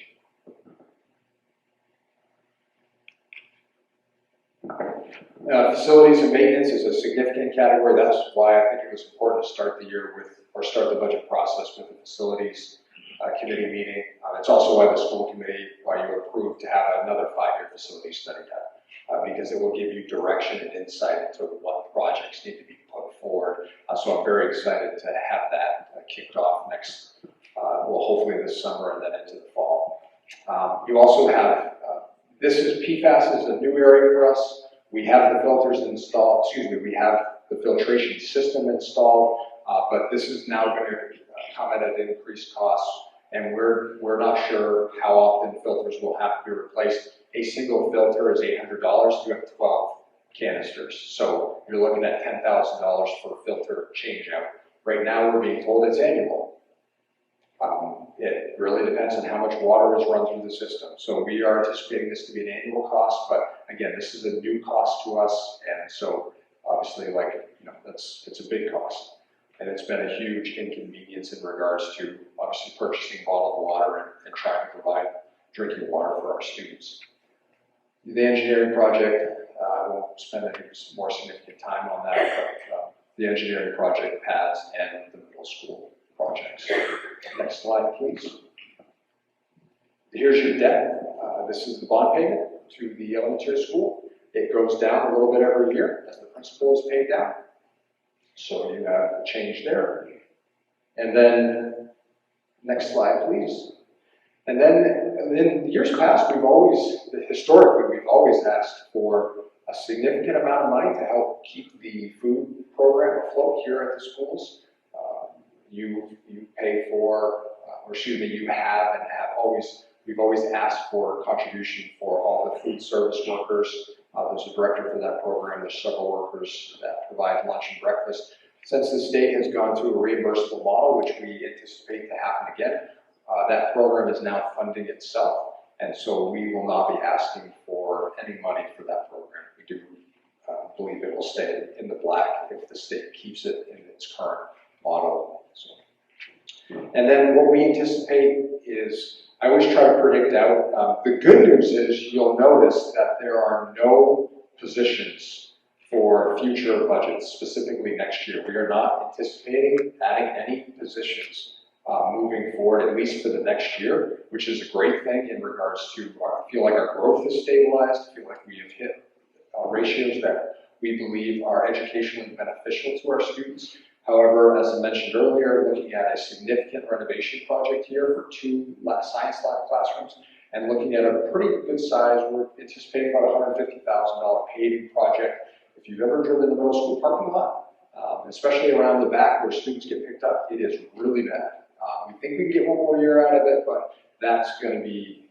Facilities and maintenance is a significant category. That's why I think it was important to start the year with, or start the budget process with the facilities committee meeting. It's also why the school committee, why you approved to have another 5-year facility study done, because it will give you direction and insight into what projects need to be put forward. So I'm very excited to have that kicked off hopefully this summer and then into the fall. You also have, PFAS is a new area for us. We have the filters installed, we have the filtration system installed, but this is now going to come at an increased cost, and we're not sure how often filters will have to be replaced. A single filter is $800. You have 12 canisters, so you're looking at $10,000 for a filter change out. Right now, we're being told it's annual. It really depends on how much water is run through the system. So we are anticipating this to be an annual cost, but again, this is a new cost to us, and so obviously, it's a big cost, and it's been a huge inconvenience in regards to obviously purchasing bottled water and trying to provide drinking water for our students. The engineering project, I won't spend any more significant time on that, but the engineering project paths and the middle school projects. Next slide, please. Here's your debt. This is the bond payment to the elementary school. It goes down a little bit every year as the principal is paid down. So you have a change there. And then, next slide, please. And then in years past, historically, we've always asked for a significant amount of money to help keep the food program afloat here at the schools. You pay for, you have and have always, we've always asked for contribution for all the food service workers. There's a director for that program. There's several workers that provide lunch and breakfast. Since the state has gone through a reimbursable model, which we anticipate to happen again, that program is now funding itself. And so we will not be asking for any money for that program. We do believe it will stay in the black if the state keeps it in its current model. So. And then what we anticipate is, I always try to predict out. The good news is you'll notice that there are no positions for future budgets, specifically next year. We are not anticipating adding any positions moving forward, at least for the next year, which is a great thing in regards to, I feel like our growth is stabilized. I feel like we have hit ratios that we believe are educationally beneficial to our students. However, as I mentioned earlier, looking at a significant renovation project here for 2 science lab classrooms, and looking at a pretty good size, we're anticipating about $150,000 paving project. If you've ever driven the middle school parking lot, especially around the back where students get picked up, it is really bad. We think we can get 1 more year out of it, but that's going to be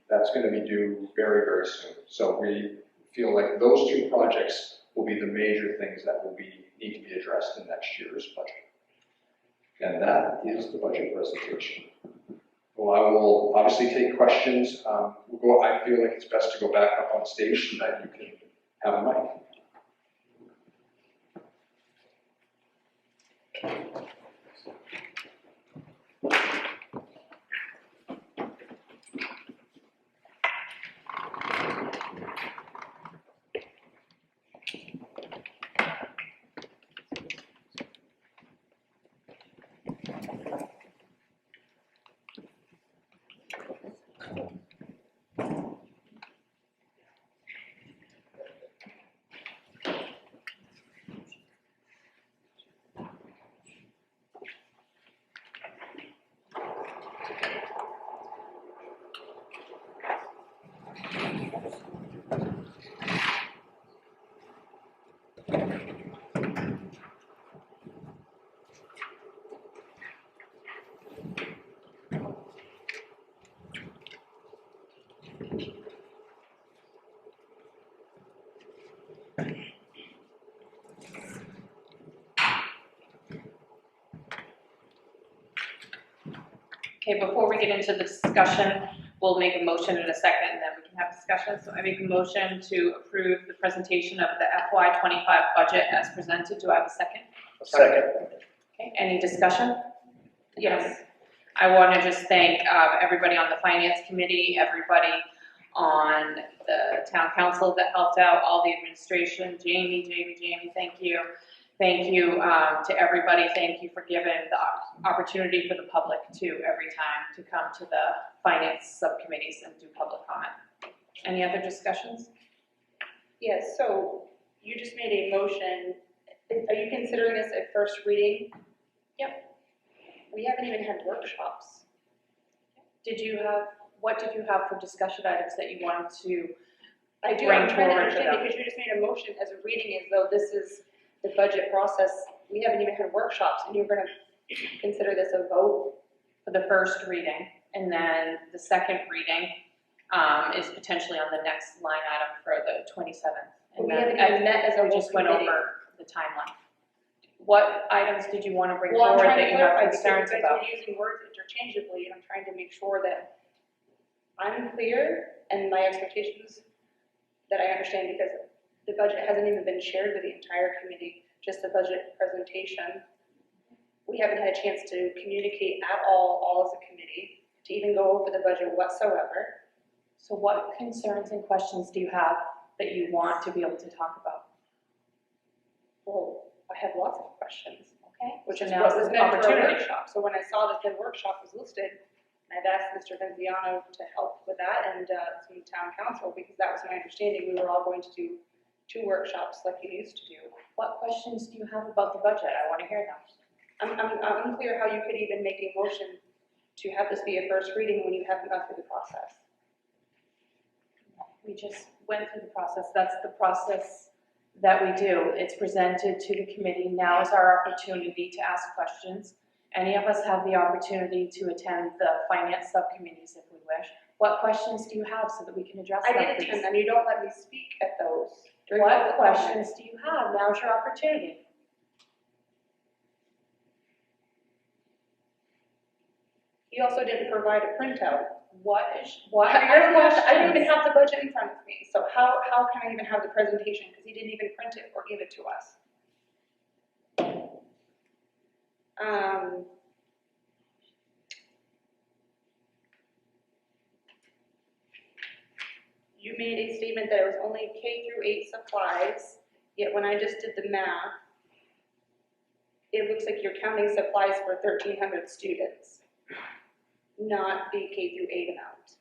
due very, very soon. So we feel like those 2 projects will be the major things that will need to be addressed in next year's budget. And that is the budget presentation. Well, I will obviously take questions. I feel like it's best to go back up on stage so that you can have a mic.
Okay, before we get into the discussion, we'll make a motion in a second and then we can have discussion. So I make a motion to approve the presentation of the FY25 budget as presented. Do I have a second?
Second.
Okay, any discussion? Yes. I want to just thank everybody on the finance committee, everybody on the town council that helped out, all the administration, Jamie, thank you. Thank you to everybody. Thank you for giving the opportunity for the public too every time to come to the finance subcommittees and do public comment. Any other discussions?
Yes, so you just made a motion. Are you considering this a first reading?
Yep.
We haven't even had workshops.
What did you have for discussion items that you wanted to
I do,
bring
I'm trying to
forward for
understand
them?
because you just made a motion as a reading as though this is the budget process. We haven't even had workshops and you're gonna consider this a vote?
For the first reading, and then the second reading is potentially on the next line item for the 27th.
But
And
we
then
haven't even met as a
we
whole
just went
committee.
over the timeline. What items did you want to bring
Well, I'm
forward
trying
that
to
you have
clarify because
concerns
you guys
about?
are using words interchangeably and I'm trying to make sure that I'm clear and my expectations that I understand because the budget hasn't even been shared with the entire committee, just the budget presentation. We haven't had a chance to communicate at all as a committee, to even go over the budget whatsoever.
So what concerns and questions do you have that you want to be able to talk about?
Well, I have lots of questions,
Okay.
which
So
is
now's
what was
the
meant for a
opportunity.
workshop. So when I saw that the workshop was listed, I've asked Mr. Venziano to help with that and some town council, because that was my understanding. We were all going to do 2 workshops like you used to do.
What questions do you have about the budget? I want to hear them.
I'm unclear how you could even make a motion to have this be a first reading when you haven't gone through the process.
We just went through the process. That's the process that we do. It's presented to the committee. Now is our opportunity to ask questions. Any of us have the opportunity to attend the finance subcommittees if we wish. What questions do you have so that we can address
I
them,
did
please?
attend them, you don't let me speak at those. during
What
public comment.
questions do you have? Now's your opportunity.
He also didn't provide a printout.
What
I don't even
questions?
have the budget in front of me, so how can I even have the presentation, because he didn't even print it or give it to us. You made a statement that it was only K-8 supplies, yet when I just did the math, it looks like you're counting supplies for 1,300 students. not the K through 8 amount.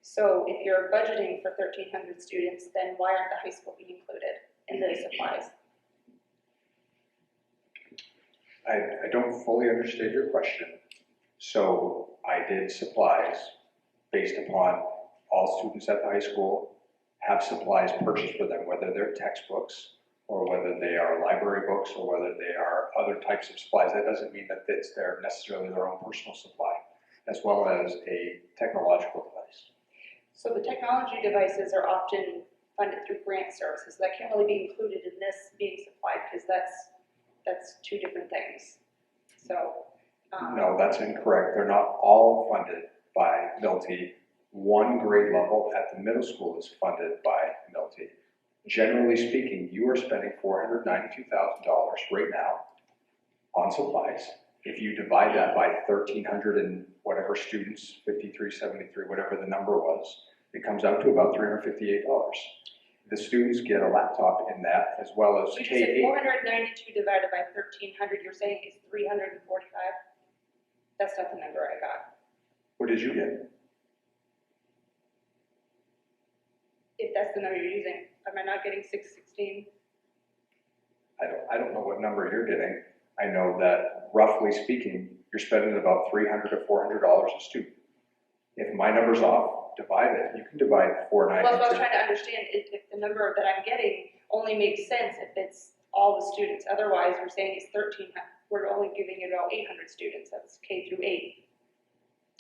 So if you're budgeting for 1,300 students, then why aren't the high school being included in the supplies?
I don't fully understand your question. So I did supplies based upon all students at the high school have supplies purchased for them, whether they're textbooks or whether they are library books or whether they are other types of supplies. That doesn't mean that it's necessarily their own personal supply, as well as a technological device.
So the technology devices are often funded through grant services. That can't really be included in this being supplied because that's two different things. So.
No, that's incorrect. They're not all funded by Milty. One grade level at the middle school is funded by Milty. Generally speaking, you are spending $492,000 right now on supplies. If you divide that by 1,300 and whatever students, 5373, whatever the number was, it comes out to about $358. The students get a laptop in that, as well as
You just said
K-8.
492 divided by 1,300, you're saying is 345? That's not the number I got.
What did you get?
If that's the number you're using, am I not getting 616?
I don't know what number you're getting. I know that roughly speaking, you're spending about $300 to $400 a student. If my number's off, divide it. You can divide 492.
Well, that's what I was trying to understand, if the number that I'm getting only makes sense if it's all the students. Otherwise, we're saying it's 1,300. We're only giving it about 800 students. That's K through 8.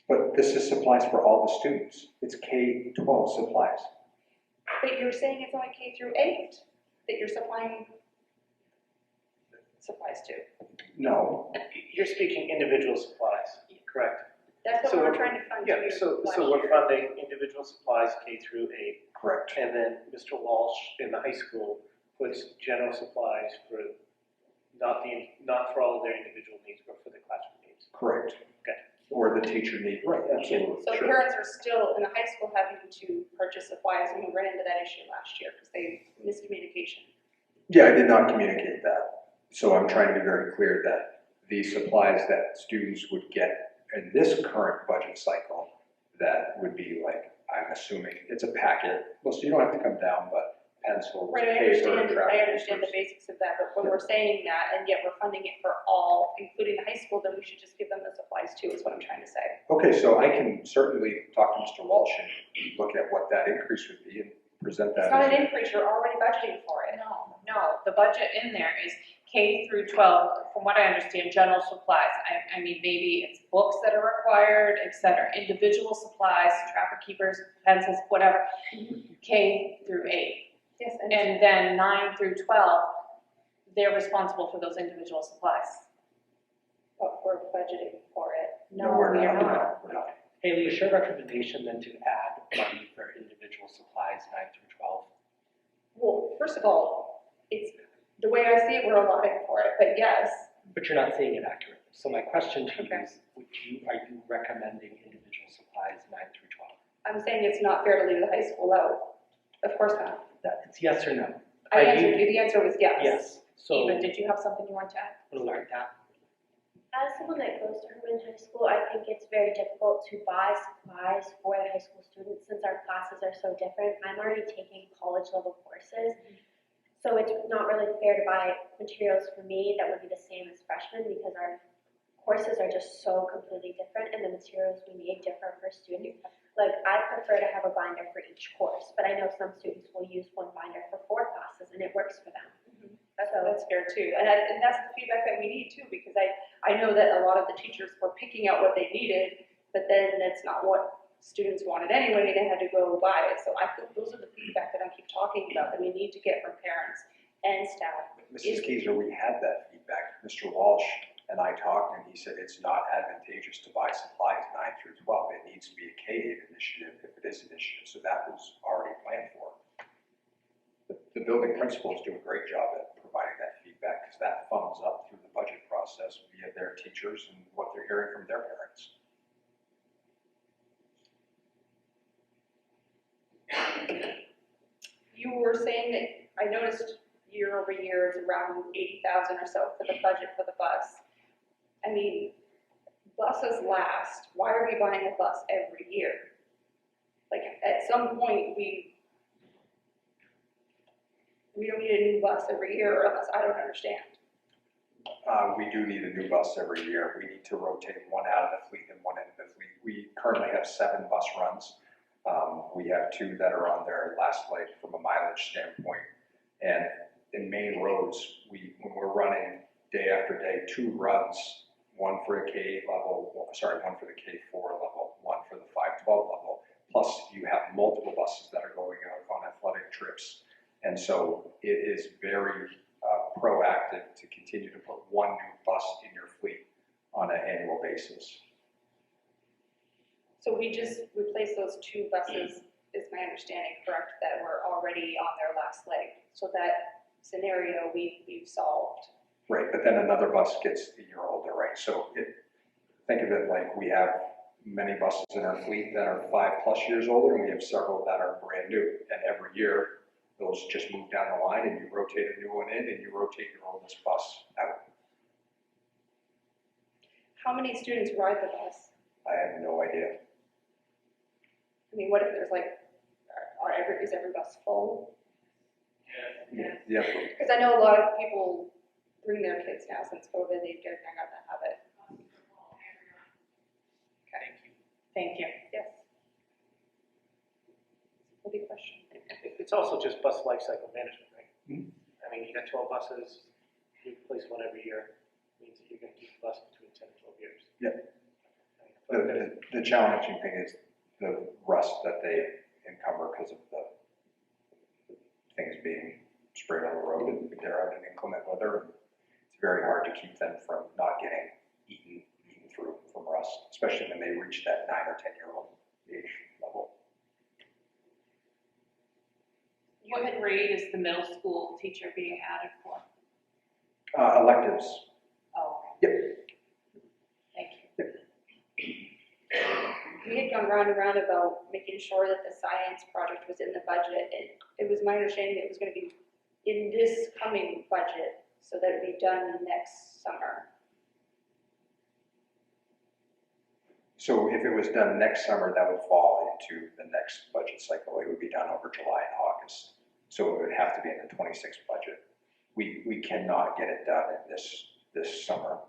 But this is supplies for all the students. It's K-12 supplies.
But you're saying it's only K through 8 that you're supplying supplies to.
No,
You're speaking individual supplies, correct?
That's what
So
we were
we're-
trying to fund
Yeah,
here
so
last
we're
year.
funding individual supplies K through 8,
correct.
and then Mr. Walsh in the high school puts general supplies for not for all of their individual needs, but for the classroom needs.
Correct.
Okay.
Or the teacher need, right, absolutely.
So
Sure.
parents are still in the high school having to purchase supplies, and we ran into that issue last year because they miscommunication.
Yeah, I did not communicate that. So I'm trying to be very clear that the supplies that students would get in this current budget cycle, that would be like, I'm assuming, it's a packet. Well, so you don't have to come down, but pencils,
Right, I
paper,
understand
traffic
the
papers.
basics of that, but when we're saying that, and yet we're funding it for all, including the high school, then we should just give them the supplies too, is what I'm trying to say.
Okay, so I can certainly talk to Mr. Walsh and look at what that increase would be and present that.
It's not
as
an
a-
increase, you're already budgeting for it.
No, the budget in there is K through 12, from what I understand, general supplies. I mean, maybe it's books that are required, et cetera, individual supplies, traffic keepers, pencils, whatever, K through 8.
Yes,
And then 9 through 12, they're responsible for those individual supplies.
but we're budgeting for it.
No,
we're
you're
not.
not.
We're not.
Haley, is your recommendation then to add money for individual supplies 9 through 12?
Well, first of all, it's, the way I see it, we're allotting for it, but yes,
But you're not saying it accurately. So my question to you
Okay.
is, are you recommending individual supplies 9 through 12?
I'm saying it's not fair to leave the high school out. Of course not.
It's yes or no?
I
Are
answered you, the answer was yes.
Yes. So,
Eva, did you have something you want to add?
like that.
As someone that goes to Hermon High School, I think it's very difficult to buy supplies for the high school students since our classes are so different. I'm already taking college level courses, so it's not really fair to buy materials for me that would be the same as freshmen because our courses are just so completely different and the materials we need differ per student. Like, I prefer to have a binder for each course, but I know some students will use one binder for 4 classes and it works for them.
That's fair too, and that's the feedback that we need too, because I know that a lot of the teachers were picking out what they needed, but then that's not what students wanted anyway, they had to go buy it, so I think those are the feedback that I keep talking about, that we need to get from parents and staff.
Mrs. Keiser, we had that feedback. Mr. Walsh and I talked, and he said it's not advantageous to buy supplies 9 through 12. It needs to be a K-8 initiative if it is an initiative, so that was already planned for. The building principals do a great job at providing that feedback, because that funnels up through the budget process via their teachers and what they're hearing from their parents.
You were saying that, I noticed year over year it's around 80,000 or so for the budget for the bus. I mean, buses last, why are we buying a bus every year? Like, at some point, we don't need a new bus every year, unless I don't understand.
We do need a new bus every year. We need to rotate one out of the fleet and one into the fleet. We currently have 7 bus runs. We have 2 that are on their last leg from a mileage standpoint. And in main roads, when we're running day after day, 2 runs, one for the K8 level, one for the K4 level, one for the 512 level. Plus, you have multiple buses that are going out on athletic trips. And so it is very proactive to continue to put one new bus in your fleet on an annual basis.
So we just replaced those 2 buses, is my understanding correct, that were already on their last leg? So that scenario we've solved.
Right, but then another bus gets a year older, right? So think of it like we have many buses in our fleet that are 5+ years older, and we have several that are brand new. And every year, those just move down the line, and you rotate a new one in, and you rotate your oldest bus out.
How many students ride the bus?
I have no idea.
I mean, what if there's like, is every bus full?
Yeah.
Because I know a lot of people bring their kids now since COVID, they've got that habit.
Thank you.
Thank you.
Yes. What big question?
It's also just bus life cycle management, right?
Mhm.
I mean, you got 12 buses, you replace one every year, means that you're gonna keep the bus between 10 and 12 years.
Yep.
I mean,
The challenging thing is the rust that they encumber because of the things being sprayed on the road, and they're out in inclement weather. It's very hard to keep them from not getting eaten through from rust, especially when they reach that 9 or 10-year-old age level.
What grade is the middle school teacher being added for?
Electives.
Oh,
Yep.
thank you.
We had gone round and round about making sure that the science project was in the budget, and it was my understanding that it was going to be in this coming budget, so that it'd be done next summer.
So if it was done next summer, that would fall into the next budget cycle. It would be done over July and August. So it would have to be in the 26 budget. We cannot get it done in this summer.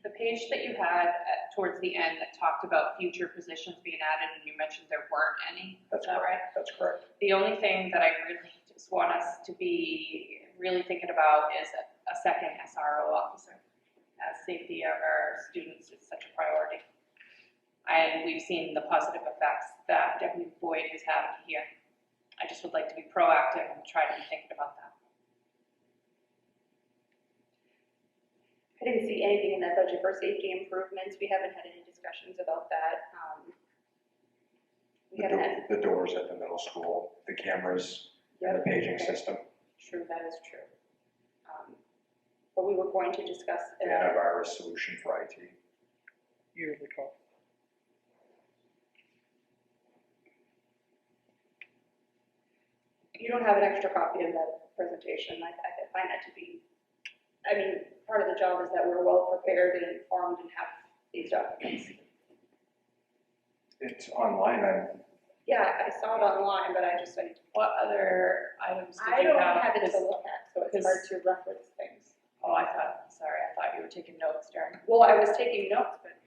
The page that you had towards the end that talked about future positions being added, and you mentioned there weren't any, is that right?
That's correct.
The only thing that I really just want us to be really thinking about is a second SRO officer, as safety of our students is such a priority. And we've seen the positive effects that Deputy Boyd has had here. I just would like to be proactive and try to be thinking about that.
I didn't see anything in that budget for safety improvements. We haven't had any discussions about that. We haven't had.
The doors at the middle school, the cameras, and the paging system.
True, that is true. But we were going to discuss.
The antivirus solution for IT.
Yearly call.
You don't have an extra copy of that presentation. I find that to be, I mean, part of the job is that we're well prepared and informed and have these documents.
It's online.
Yeah, I saw it online, but I just,
What other items did
I
you
don't
have?
have it to look at, so it's hard to reference things.
Oh, I thought you were taking notes during.
Well, I was taking notes, but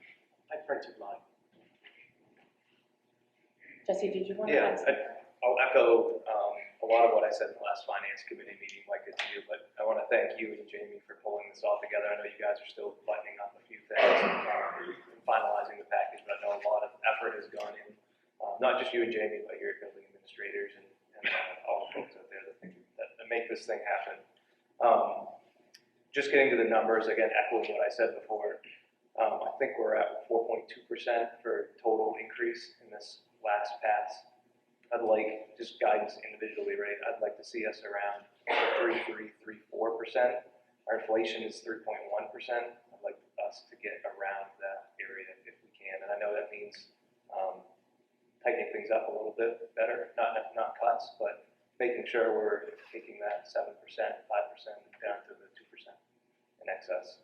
I printed mine.
Jesse, did you want to
Yeah,
add something?
I'll echo a lot of what I said in the last finance committee meeting, like it's you, but I want to thank you and Jamie for pulling this all together. I know you guys are still buttoning up a few things and finalizing the package, but I know a lot of effort has gone in, not just you and Jamie, but your building administrators and all the folks out there that make this thing happen. Just getting to the numbers, again, echoing what I said before, I think we're at 4.2% for total increase in this last pass. I'd like, just guidance individually, right? I'd like to see us around 3.4%. Our inflation is 3.1%. I'd like us to get around that area if we can. And I know that means tightening things up a little bit better, not cuts, but making sure we're taking that 7%, 5% down to the 2%. in excess.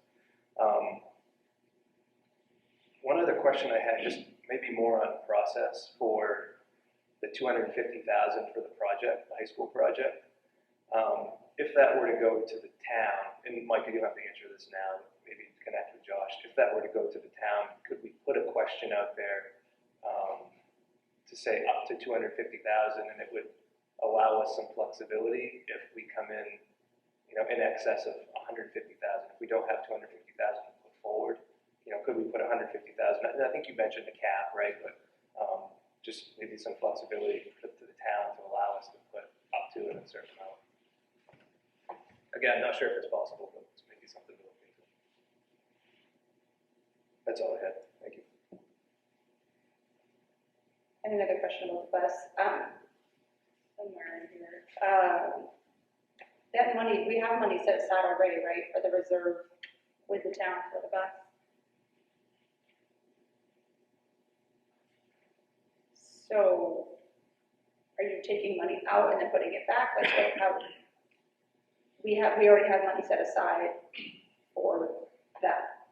One other question I had, just maybe more on process for the $250,000 for the project, the high school project. If that were to go to the town, and Mike, you don't have to answer this now, maybe connect with Josh. If that were to go to the town, could we put a question out there to say up to $250,000, and it would allow us some flexibility if we come in, in excess of $150,000. If we don't have $250,000 to put forward, could we put $150,000? I think you mentioned a cap, right? But just maybe some flexibility to the town to allow us to put up to a certain amount. Again, not sure if it's possible, but it's maybe something to look into. That's all I had. Thank you.
And another question about the bus, somewhere in here. That money, we have money set aside already, right, for the reserve with the town for the bus? So, are you taking money out and then putting it back, like, how? We already have money set aside for that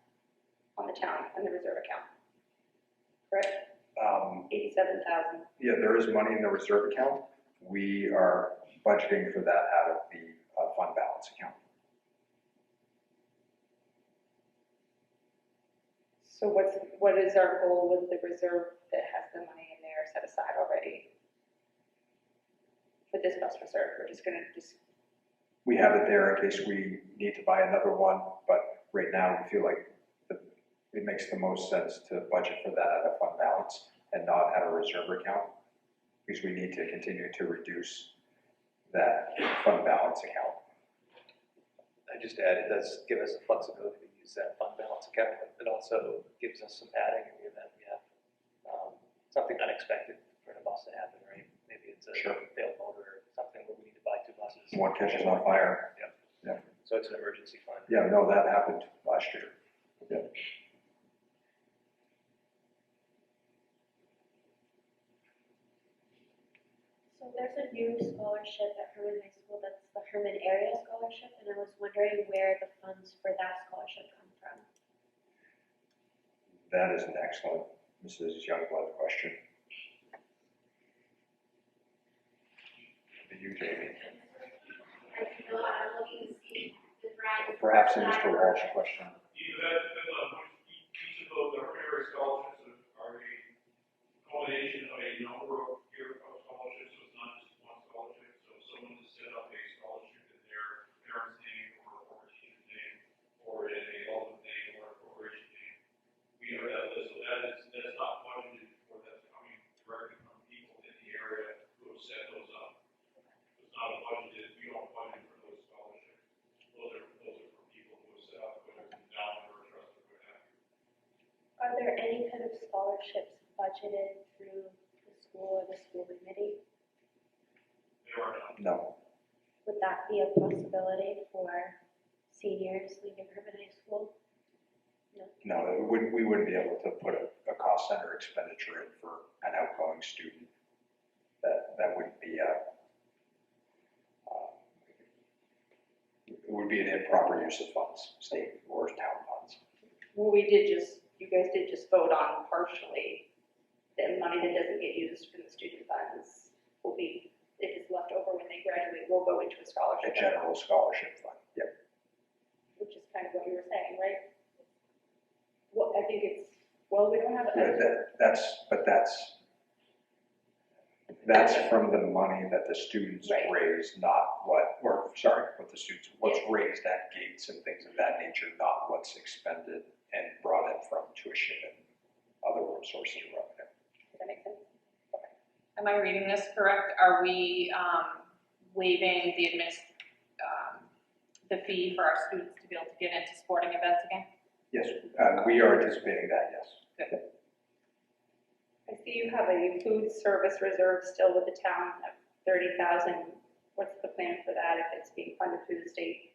on the town and the reserve account, correct? 87,000.
Yeah, there is money in the reserve account. We are budgeting for that out of the fund balance account.
So what is our goal with the reserve that has the money in there set aside already? For this bus reserve, we're just gonna
We have it there in case we need to buy another one, but right now we feel like it makes the most sense to budget for that out of fund balance and not have a reserve account, because we need to continue to reduce that fund balance account.
I just add, it does give us the flexibility to use that fund balance account. It also gives us some padding in the event we have something unexpected for the bus to happen, right? Maybe it's a failed motor or something where we need to buy 2 buses.
One catches on fire.
Yeah.
Yeah.
So it's an emergency fund.
Yeah, no, that happened last year. Yeah.
So there's a new scholarship at Hermon High School, that's the Hermon Area Scholarship, and I was wondering where the funds for that scholarship come from.
That is an excellent Mrs. Youngblood question. You, Jamie. Perhaps a Mr. Walsh question.
Each of the Hermon scholarships are a combination of a number of scholarships, so it's not just one scholarship. So if someone has set up a scholarship in their parent's name or teacher's name, or in a relevant name or a corporation name, we have that list. So that's not budgeted for, that's coming directly from people in the area who have set those up. It's not a budgeted, we don't budget for those scholarships. Those are for people who have set up, whether it's endowment or a trust or what have you.
Are there any kind of scholarships budgeted through the school or the school committee?
There are none.
No.
Would that be a possibility for seniors leaving Hermon High School?
No, we wouldn't be able to put a cost center expenditure in for an outgoing student. That wouldn't be it would be an improper use of funds, state or town funds.
Well, you guys did just vote on partially the money that doesn't get used from the student funds will be, if it's left over when they graduate, will go into a scholarship.
A general scholarship fund, yep.
Which is kind of what you were saying, right? Well, I think it's, well, we don't have.
That's from the money that the students
Right.
raise, not what's raised at gates and things of that nature, not what's expended and brought in from tuition and other sources of revenue.
Does that make sense? Okay.
Am I reading this correct? Are we waiving the fee for our students to be able to get into sporting events again?
Yes, we are anticipating that, yes.
Good.
I see you have a food service reserve still with the town of 30,000. What's the plan for that if it's being funded through the state?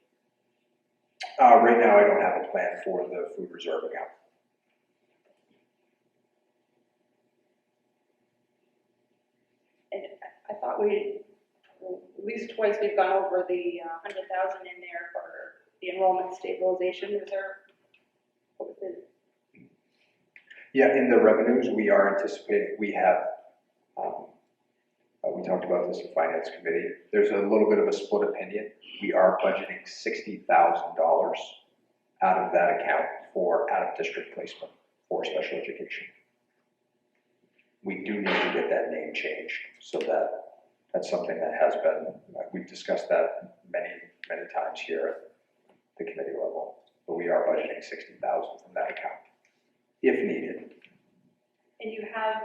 Right now, I don't have a plan for the food reserve account.
And I thought at least twice we've gone over the 100,000 in there for the enrollment stabilization reserve. What was it?
Yeah, in the revenues, we are anticipating, we have, we talked about this in Finance Committee. There's a little bit of a split opinion. We are budgeting $60,000 out of that account for out-of-district placement for special education. We do need to get that name changed, so that's something that has been, we've discussed that many times here at the committee level. But we are budgeting $60,000 from that account, if needed.
And you have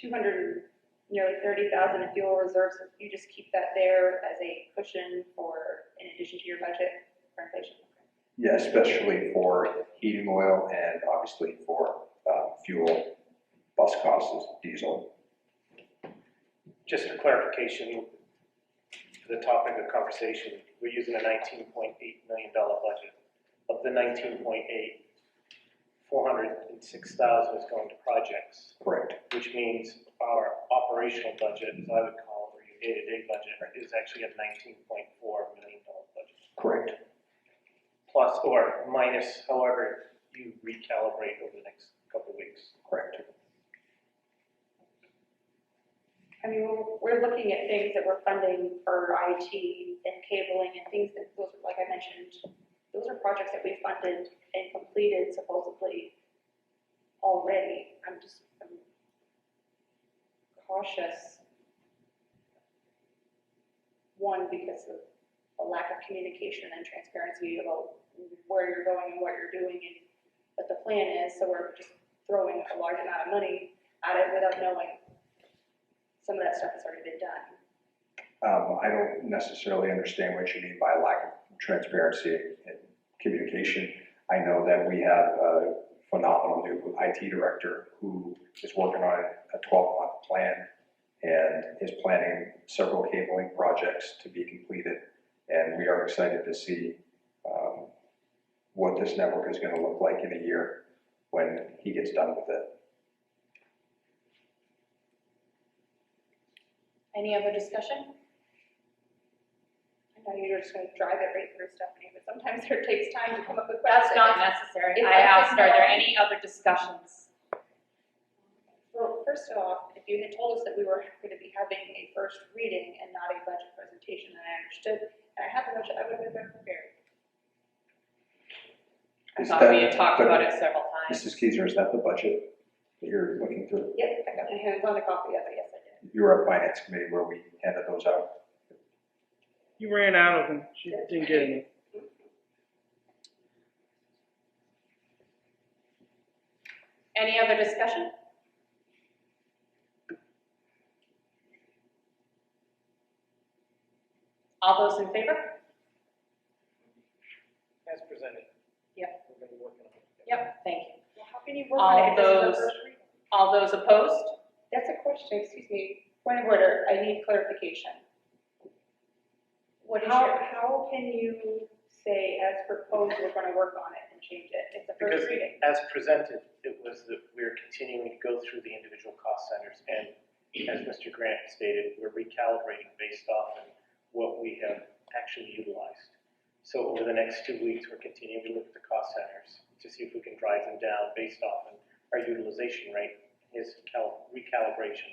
200, nearly 30,000 in fuel reserves. So you just keep that there as a cushion for, in addition to your budget for inflation.
Yeah, especially for heating oil and obviously for fuel, bus costs, diesel.
Just for clarification, for the topic of conversation, we're using a $19.8 million budget. Of the 19.8, 406,000 is going to projects,
Correct.
which means our operational budget, as I would call it, or your day-to-day budget, is actually a $19.4 million budget.
Correct.
Plus or minus, however you recalibrate over the next couple of weeks.
Correct.
I mean, we're looking at things that we're funding for IT and cabling and things that, those, like I mentioned, those are projects that we funded and completed supposedly already. I'm cautious. One, because of a lack of communication and transparency about where you're going and what you're doing and what the plan is. So we're just throwing a large amount of money at it without knowing some of that stuff has already been done.
I don't necessarily understand what you mean by lack of transparency and communication. I know that we have a phenomenal new IT director who is working on a 12-month plan and is planning several cabling projects to be completed. And we are excited to see what this network is going to look like in a year when he gets done with it.
Any other discussion?
I know you're just going to drive it right through, Stephanie, but sometimes it takes time to come up with
That's
questions.
not necessary.
If
I
I
asked,
could
are there
know-
any other discussions?
Well, first off, if you had told us that we were going to be having a first reading and not a budget presentation, then I understood, and I had the budget, I would have been better prepared.
I
Is
thought we
that-
had talked
but
about it several times.
Mrs. Keiser, is that the budget that you're looking through?
Yep, I got my hands on a copy of it, yes, I did.
You were at Finance Committee where we handed those out.
You ran out of them. She didn't get any.
Any other discussion? All those in favor?
As presented.
Yep.
We're going to be working on it.
Yep, thank you.
Well, how can you work on it if this is our
Those-
first reading?
All those opposed?
That's a question, excuse me, point of order, I need clarification.
What is
How,
your,
how can you say as proposed, we're gonna work on it and change it? It's the
Because
first reading.
as presented, it was that we're continuing to go through the individual cost centers, and as Mr. Grant stated, we're recalibrating based off of what we have actually utilized. So over the next 2 weeks, we're continuing to look at the cost centers to see if we can drive them down based off of our utilization rate, his recalibration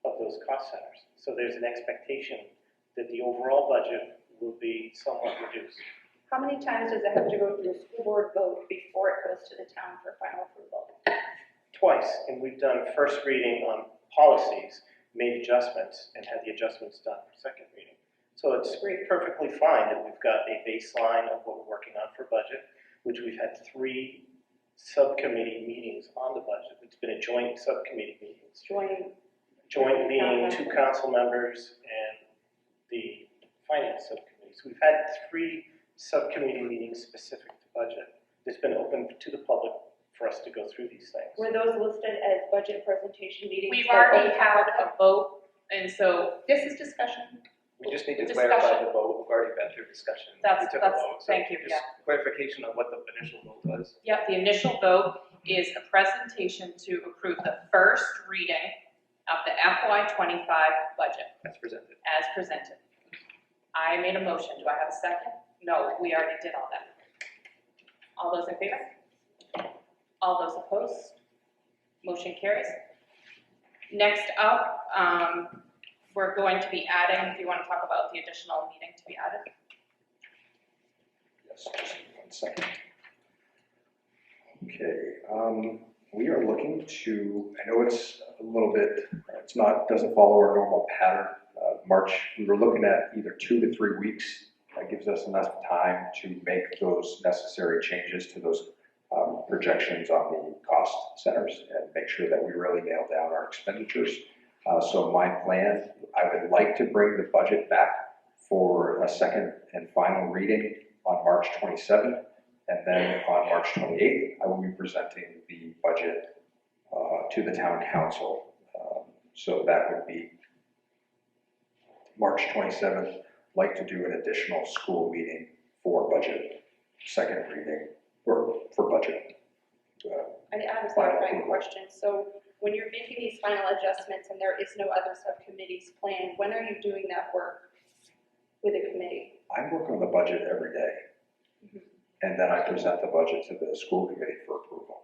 of those cost centers. So there's an expectation that the overall budget will be somewhat reduced.
How many times does it have to go through a school board vote before it goes to the town for final approval?
Twice, and we've done first reading on policies, made adjustments, and had the adjustments done for second reading. So it's perfectly fine that we've got a baseline of what we're working on for budget, which we've had 3 subcommittee meetings on the budget. It's been a joint subcommittee meetings. Joint being 2 council members and the finance subcommittee. So we've had 3 subcommittee meetings specific to budget. It's been open to the public for us to go through these things.
Were those listed as budget presentation meetings?
we've
for
already
both
had
public?
a vote, and so
This is discussion.
We just need to
Discussion.
clarify the vote. We've already been through discussion.
That's-
We took
that's-
a vote. So
thank you,
just
yeah.
clarification on what the initial vote was.
yep, the initial vote is a presentation to approve the first reading of the FY25 budget
As presented.
as presented. I made a motion. Do I have a second? No, we already did all that. All those in favor? All those opposed? Motion carries. Next up, we're going to be adding, do you want to talk about the additional meeting to be added?
Yes, just 1 second. Okay, we are looking to, I know it's a little bit, it's not, doesn't follow our normal pattern. March, we were looking at either 2 to 3 weeks. That gives us enough time to make those necessary changes to those projections on the cost centers and make sure that we really nail down our expenditures. So my plan, I would like to bring the budget back for a second and final reading on March 27th. And then on March 28th, I will be presenting the budget to the town council. So that would be March 27th. Like to do an additional school meeting for budget, second reading, or for budget.
I have a clarifying question. So when you're making these final adjustments and there is no other subcommittees planned, when are you doing that work with a committee?
I work on the budget every day. And then I present the budget to the school committee for approval.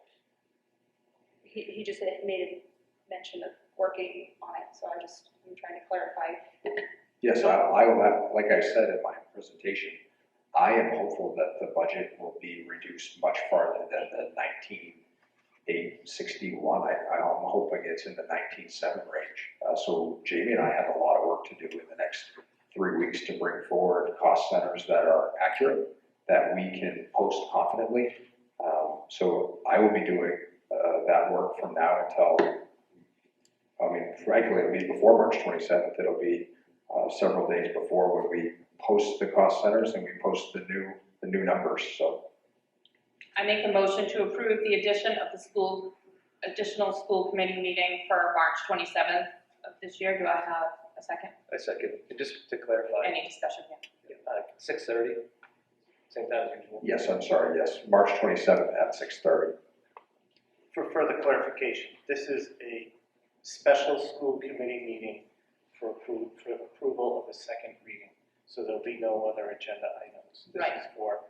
He just made a mention of working on it, so I'm trying to clarify.
Yes, I will have, like I said in my presentation, I am hopeful that the budget will be reduced much farther than the 19,861. I'm hoping it's in the 19,700 range. So Jamie and I have a lot of work to do in the next 3 weeks to bring forward cost centers that are accurate, that we can post confidently. So I will be doing that work from now until, I mean, frankly, it'll be before March 27th. It'll be several days before when we post the cost centers and we post the new numbers. So
I make a motion to approve the addition of the additional school committee meeting for March 27th of this year. Do I have a second?
I second. And just to clarify,
Any discussion here?
6:30, same time as usual.
yes, I'm sorry, yes, March 27th at 6:30.
For further clarification, this is a special school committee meeting for approval of a second reading. So there'll be no other agenda items. This
Right.
is for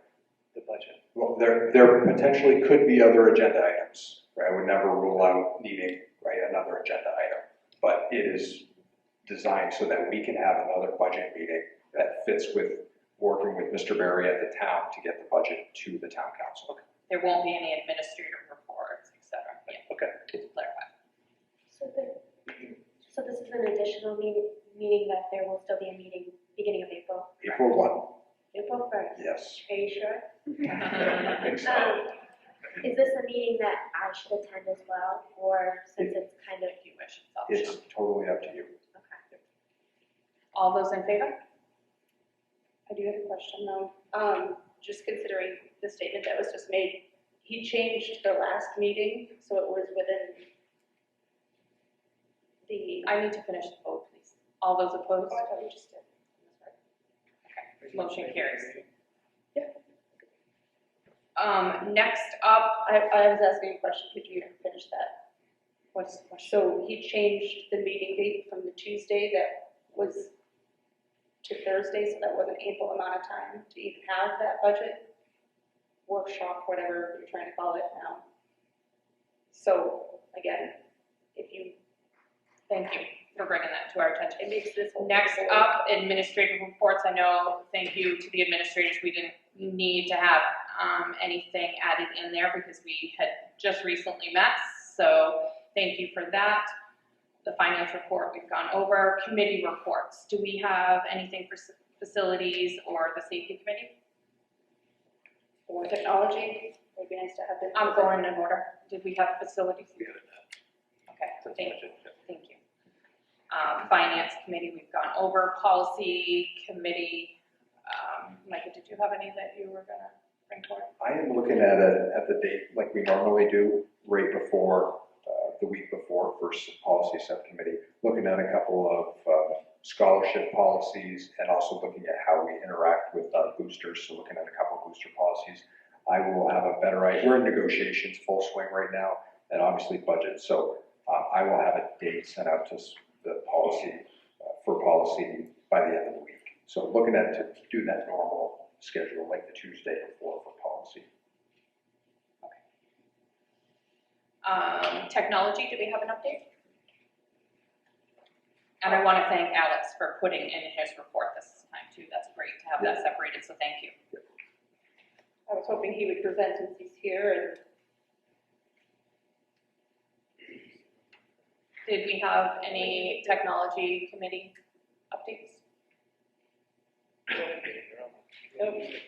the budget.
Well, there potentially could be other agenda items, right? I would never rule out needing, right, another agenda item. But it is designed so that we can have another budget meeting that fits with working with Mr. Berry at the town to get the budget to the town council.
There won't be any administrative reports, et cetera. Yeah,
Okay.
just to clarify.
So this is an additional meaning that there will still be a meeting beginning of April?
April 1,
April 1st?
yes.
Are you sure?
I think so.
Is this a meeting that I should attend as well, or since it's kind of,
If you wish, it's optional.
It's totally up to you.
okay.
All those in favor?
I do have a question though. Just considering the statement that was just made, he changed the last meeting, so it was within the.
I need to finish the vote, please. All those opposed?
Oh, I thought you just did.
Okay, motion carries. Next up,
I was asking a question, could you finish that?
what's the question?
So he changed the meeting date from the Tuesday that was to Thursday, so that wasn't ample amount of time to even have that budget workshop, whatever you're trying to call it now. So, again, if you,
Thank you for bringing that to our attention.
it makes this whole.
Next up, administrative reports. I know, thank you to the administrators, we didn't need to have anything added in there because we had just recently met, so thank you for that. The finance report we've gone over. Committee reports. Do we have anything for facilities or the safety committee?
Or technology, it'd be nice to have this.
I'm going in order. Did we have facilities?
We haven't had
Okay,
since
thank
budget.
you. Finance committee, we've gone over. Policy committee, Micah, did you have any that you were gonna bring forward?
I am looking at the date like we normally do, right before, the week before first policy subcommittee, looking at a couple of scholarship policies and also looking at how we interact with our boosters, so looking at a couple of booster policies. I will have a better idea. We're in negotiations full swing right now, and obviously budget, so I will have a date sent out to the policy, for policy by the end of the week. So looking at to do that normal schedule like the Tuesday before for policy.
Technology, do we have an update? And I want to thank Alex for putting in his report this time too. That's great to have that separated, so thank you.
I was hoping he would present since he's here,
Did we have any technology committee updates?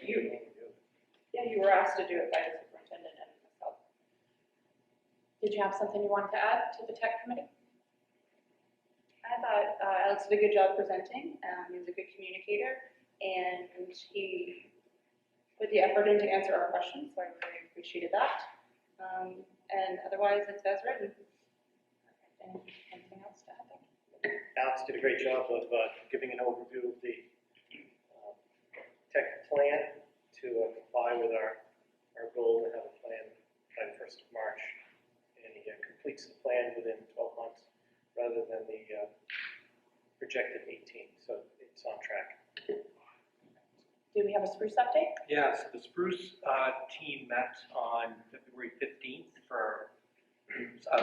you were asked to do it by the superintendent and myself.
Did you have something you wanted to add to the tech committee?
I thought Alex did a good job presenting. He was a good communicator, and he put the effort in to answer our questions, so I really appreciated that. And otherwise, it's as written.
Anything else to add?
Alex did a great job of giving an overview of the tech plan to comply with our goal to have a plan by the 1st of March. And he completes the plan within 12 months rather than the projected 18. So it's on track.
Do we have a spruce update?
Yeah, so the Spruce team met on February 15th for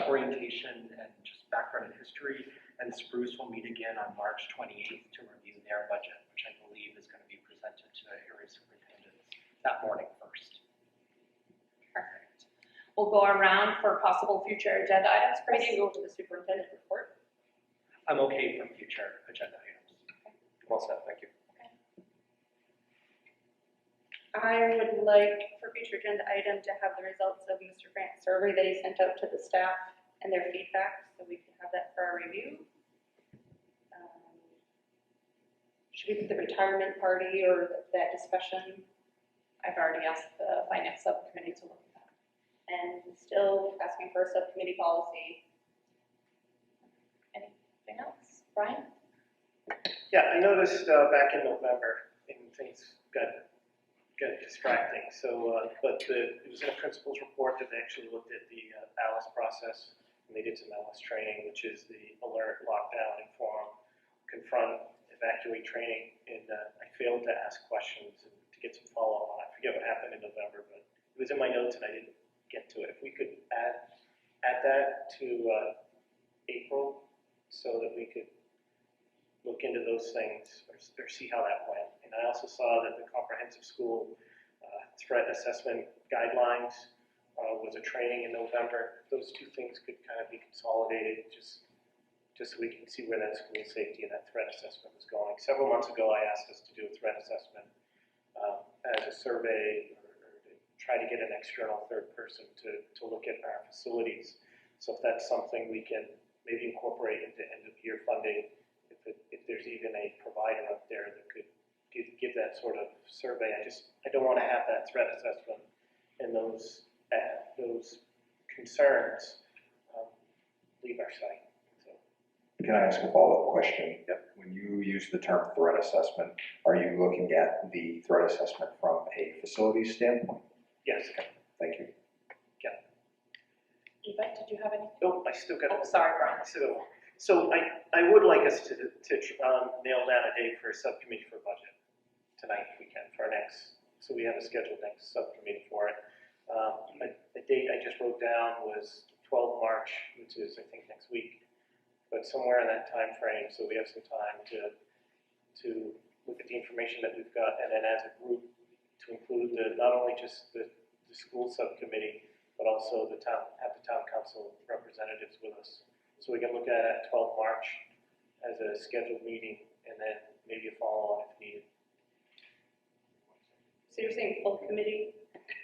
orientation and just background and history, and Spruce will meet again on March 28th to review their budget, which I believe is going to be presented to area superintendents that morning first.
Perfect. We'll go around for possible future agenda items. Chris?
Ready to go to the superintendent report?
I'm okay for future agenda items.
Well said, thank you.
I would like for future agenda item to have the results of Mr. Grant's survey that he sent out to the staff and their feedback, so we can have that for our review. Should we put the retirement party or that discussion?
I've already asked the finance subcommittee to look at that.
And still asking for a subcommittee policy.
Anything else? Brian?
Yeah, I noticed back in November, and things got distracting. So, it was in a principal's report that they actually looked at the ALICE process, and they did some ALICE training, which is the alert, lockdown, inform, confront, evacuate training. And I failed to ask questions and to get some follow-up on it. I forget what happened in November, but it was in my notes and I didn't get to it. If we could add that to April, so that we could look into those things or see how that went. And I also saw that the comprehensive school threat assessment guidelines was a training in November. Those two things could kind of be consolidated just so we can see where that school safety and that threat assessment was going. Several months ago, I asked us to do a threat assessment as a survey or to try to get an external third person to look at our facilities. So if that's something we can maybe incorporate into end of year funding, if there's even a provider out there that could give that sort of survey. I don't want to have that threat assessment and those concerns leave our site. So.
Can I ask a follow-up question?
Yep.
When you use the term threat assessment, are you looking at the threat assessment from a facility standpoint?
Yes.
Thank you.
Eva, did you have anything?
Oh, I still got.
Oh, sorry, Brian.
So I would like us to nail down a date for a subcommittee for budget tonight, if we can, for our next. So we have a scheduled next subcommittee for it. The date I just wrote down was 12 March, which is I think next week, but somewhere in that time frame, so we have some time to look at the information that we've got, and then as a group to include not only just the school subcommittee, but also have the town council representatives with us. So we can look at it at 12 March as a scheduled meeting, and then maybe a follow-on if needed.
So you're saying full committee?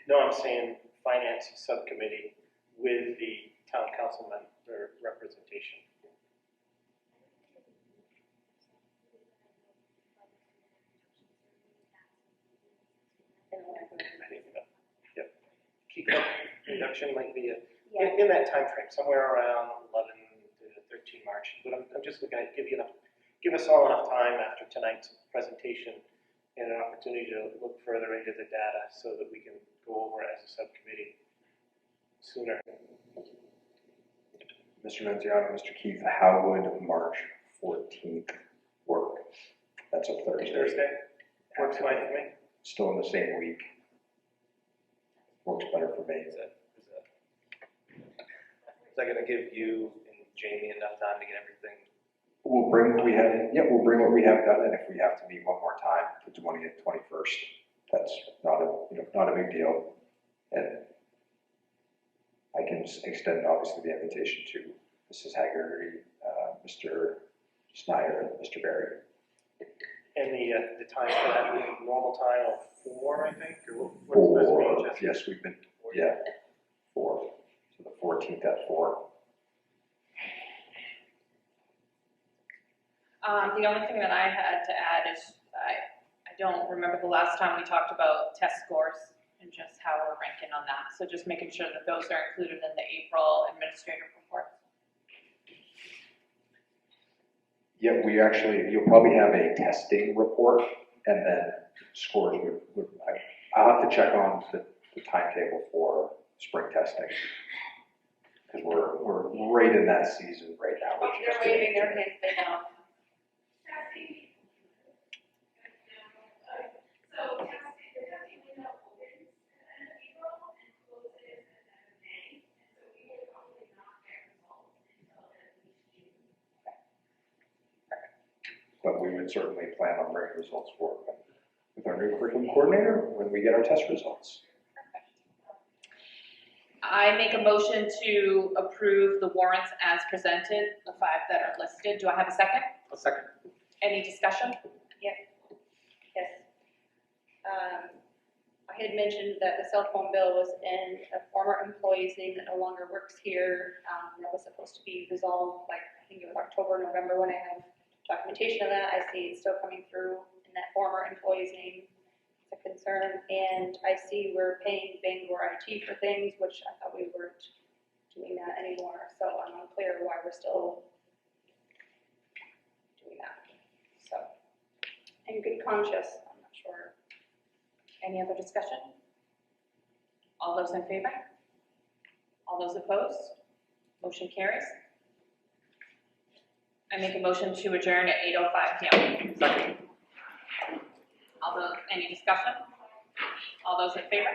No, I'm saying finance subcommittee with the town council member representation. I think that, yep. Key club induction might be in that time frame, somewhere around 11 to 13 March. But I'm just looking at give us all enough time after tonight's presentation and an opportunity to look further into the data so that we can go over it as a subcommittee sooner.
Mr. Menziano, Mr. Keith, how would March 14th work? That's a Thursday.
Thursday works fine for me.
still in the same week. Works better for me.
Is that gonna give you and Jamie enough time to get everything?
We'll bring what we have, we'll bring what we have done, and if we have to meet one more time, the 20th, 21st, that's not a big deal. And I can extend, obviously, the invitation to Mrs. Haggerty, Mr. Snyder, and Mr. Berry.
And the time for that would be normal time of 4, I think, or what's the best for you, Jessica?
Yes, we've been, 4, so the 14th at 4.
The only thing that I had to add is I don't remember the last time we talked about test scores and just how we're ranking on that. So just making sure that those are included in the April administrative report.
Yeah, you'll probably have a testing report, and then scores I'll have to check on the timetable for spring testing. Because we're right in that season right now.
Oh, they're waving their hands, they know.
But we would certainly plan on bringing results forward with our new curriculum coordinator when we get our test results.
I make a motion to approve the warrants as presented, the 5 that are listed. Do I have a second?
A second.
Any discussion?
Yes. I had mentioned that the cell phone bill was in a former employee's name that no longer works here. That was supposed to be resolved, like, I think it was October, November, when I have documentation of that. I see it's still coming through in that former employee's name. It's a concern. And I see we're paying Bangor IT for things, which I thought we weren't doing that anymore. So I'm unclear why we're still doing that. So, in good conscience, I'm not sure.
Any other discussion? All those in favor? All those opposed? Motion carries. I make a motion to adjourn at 8:05 p.m.
Second.
Any discussion? All those in favor?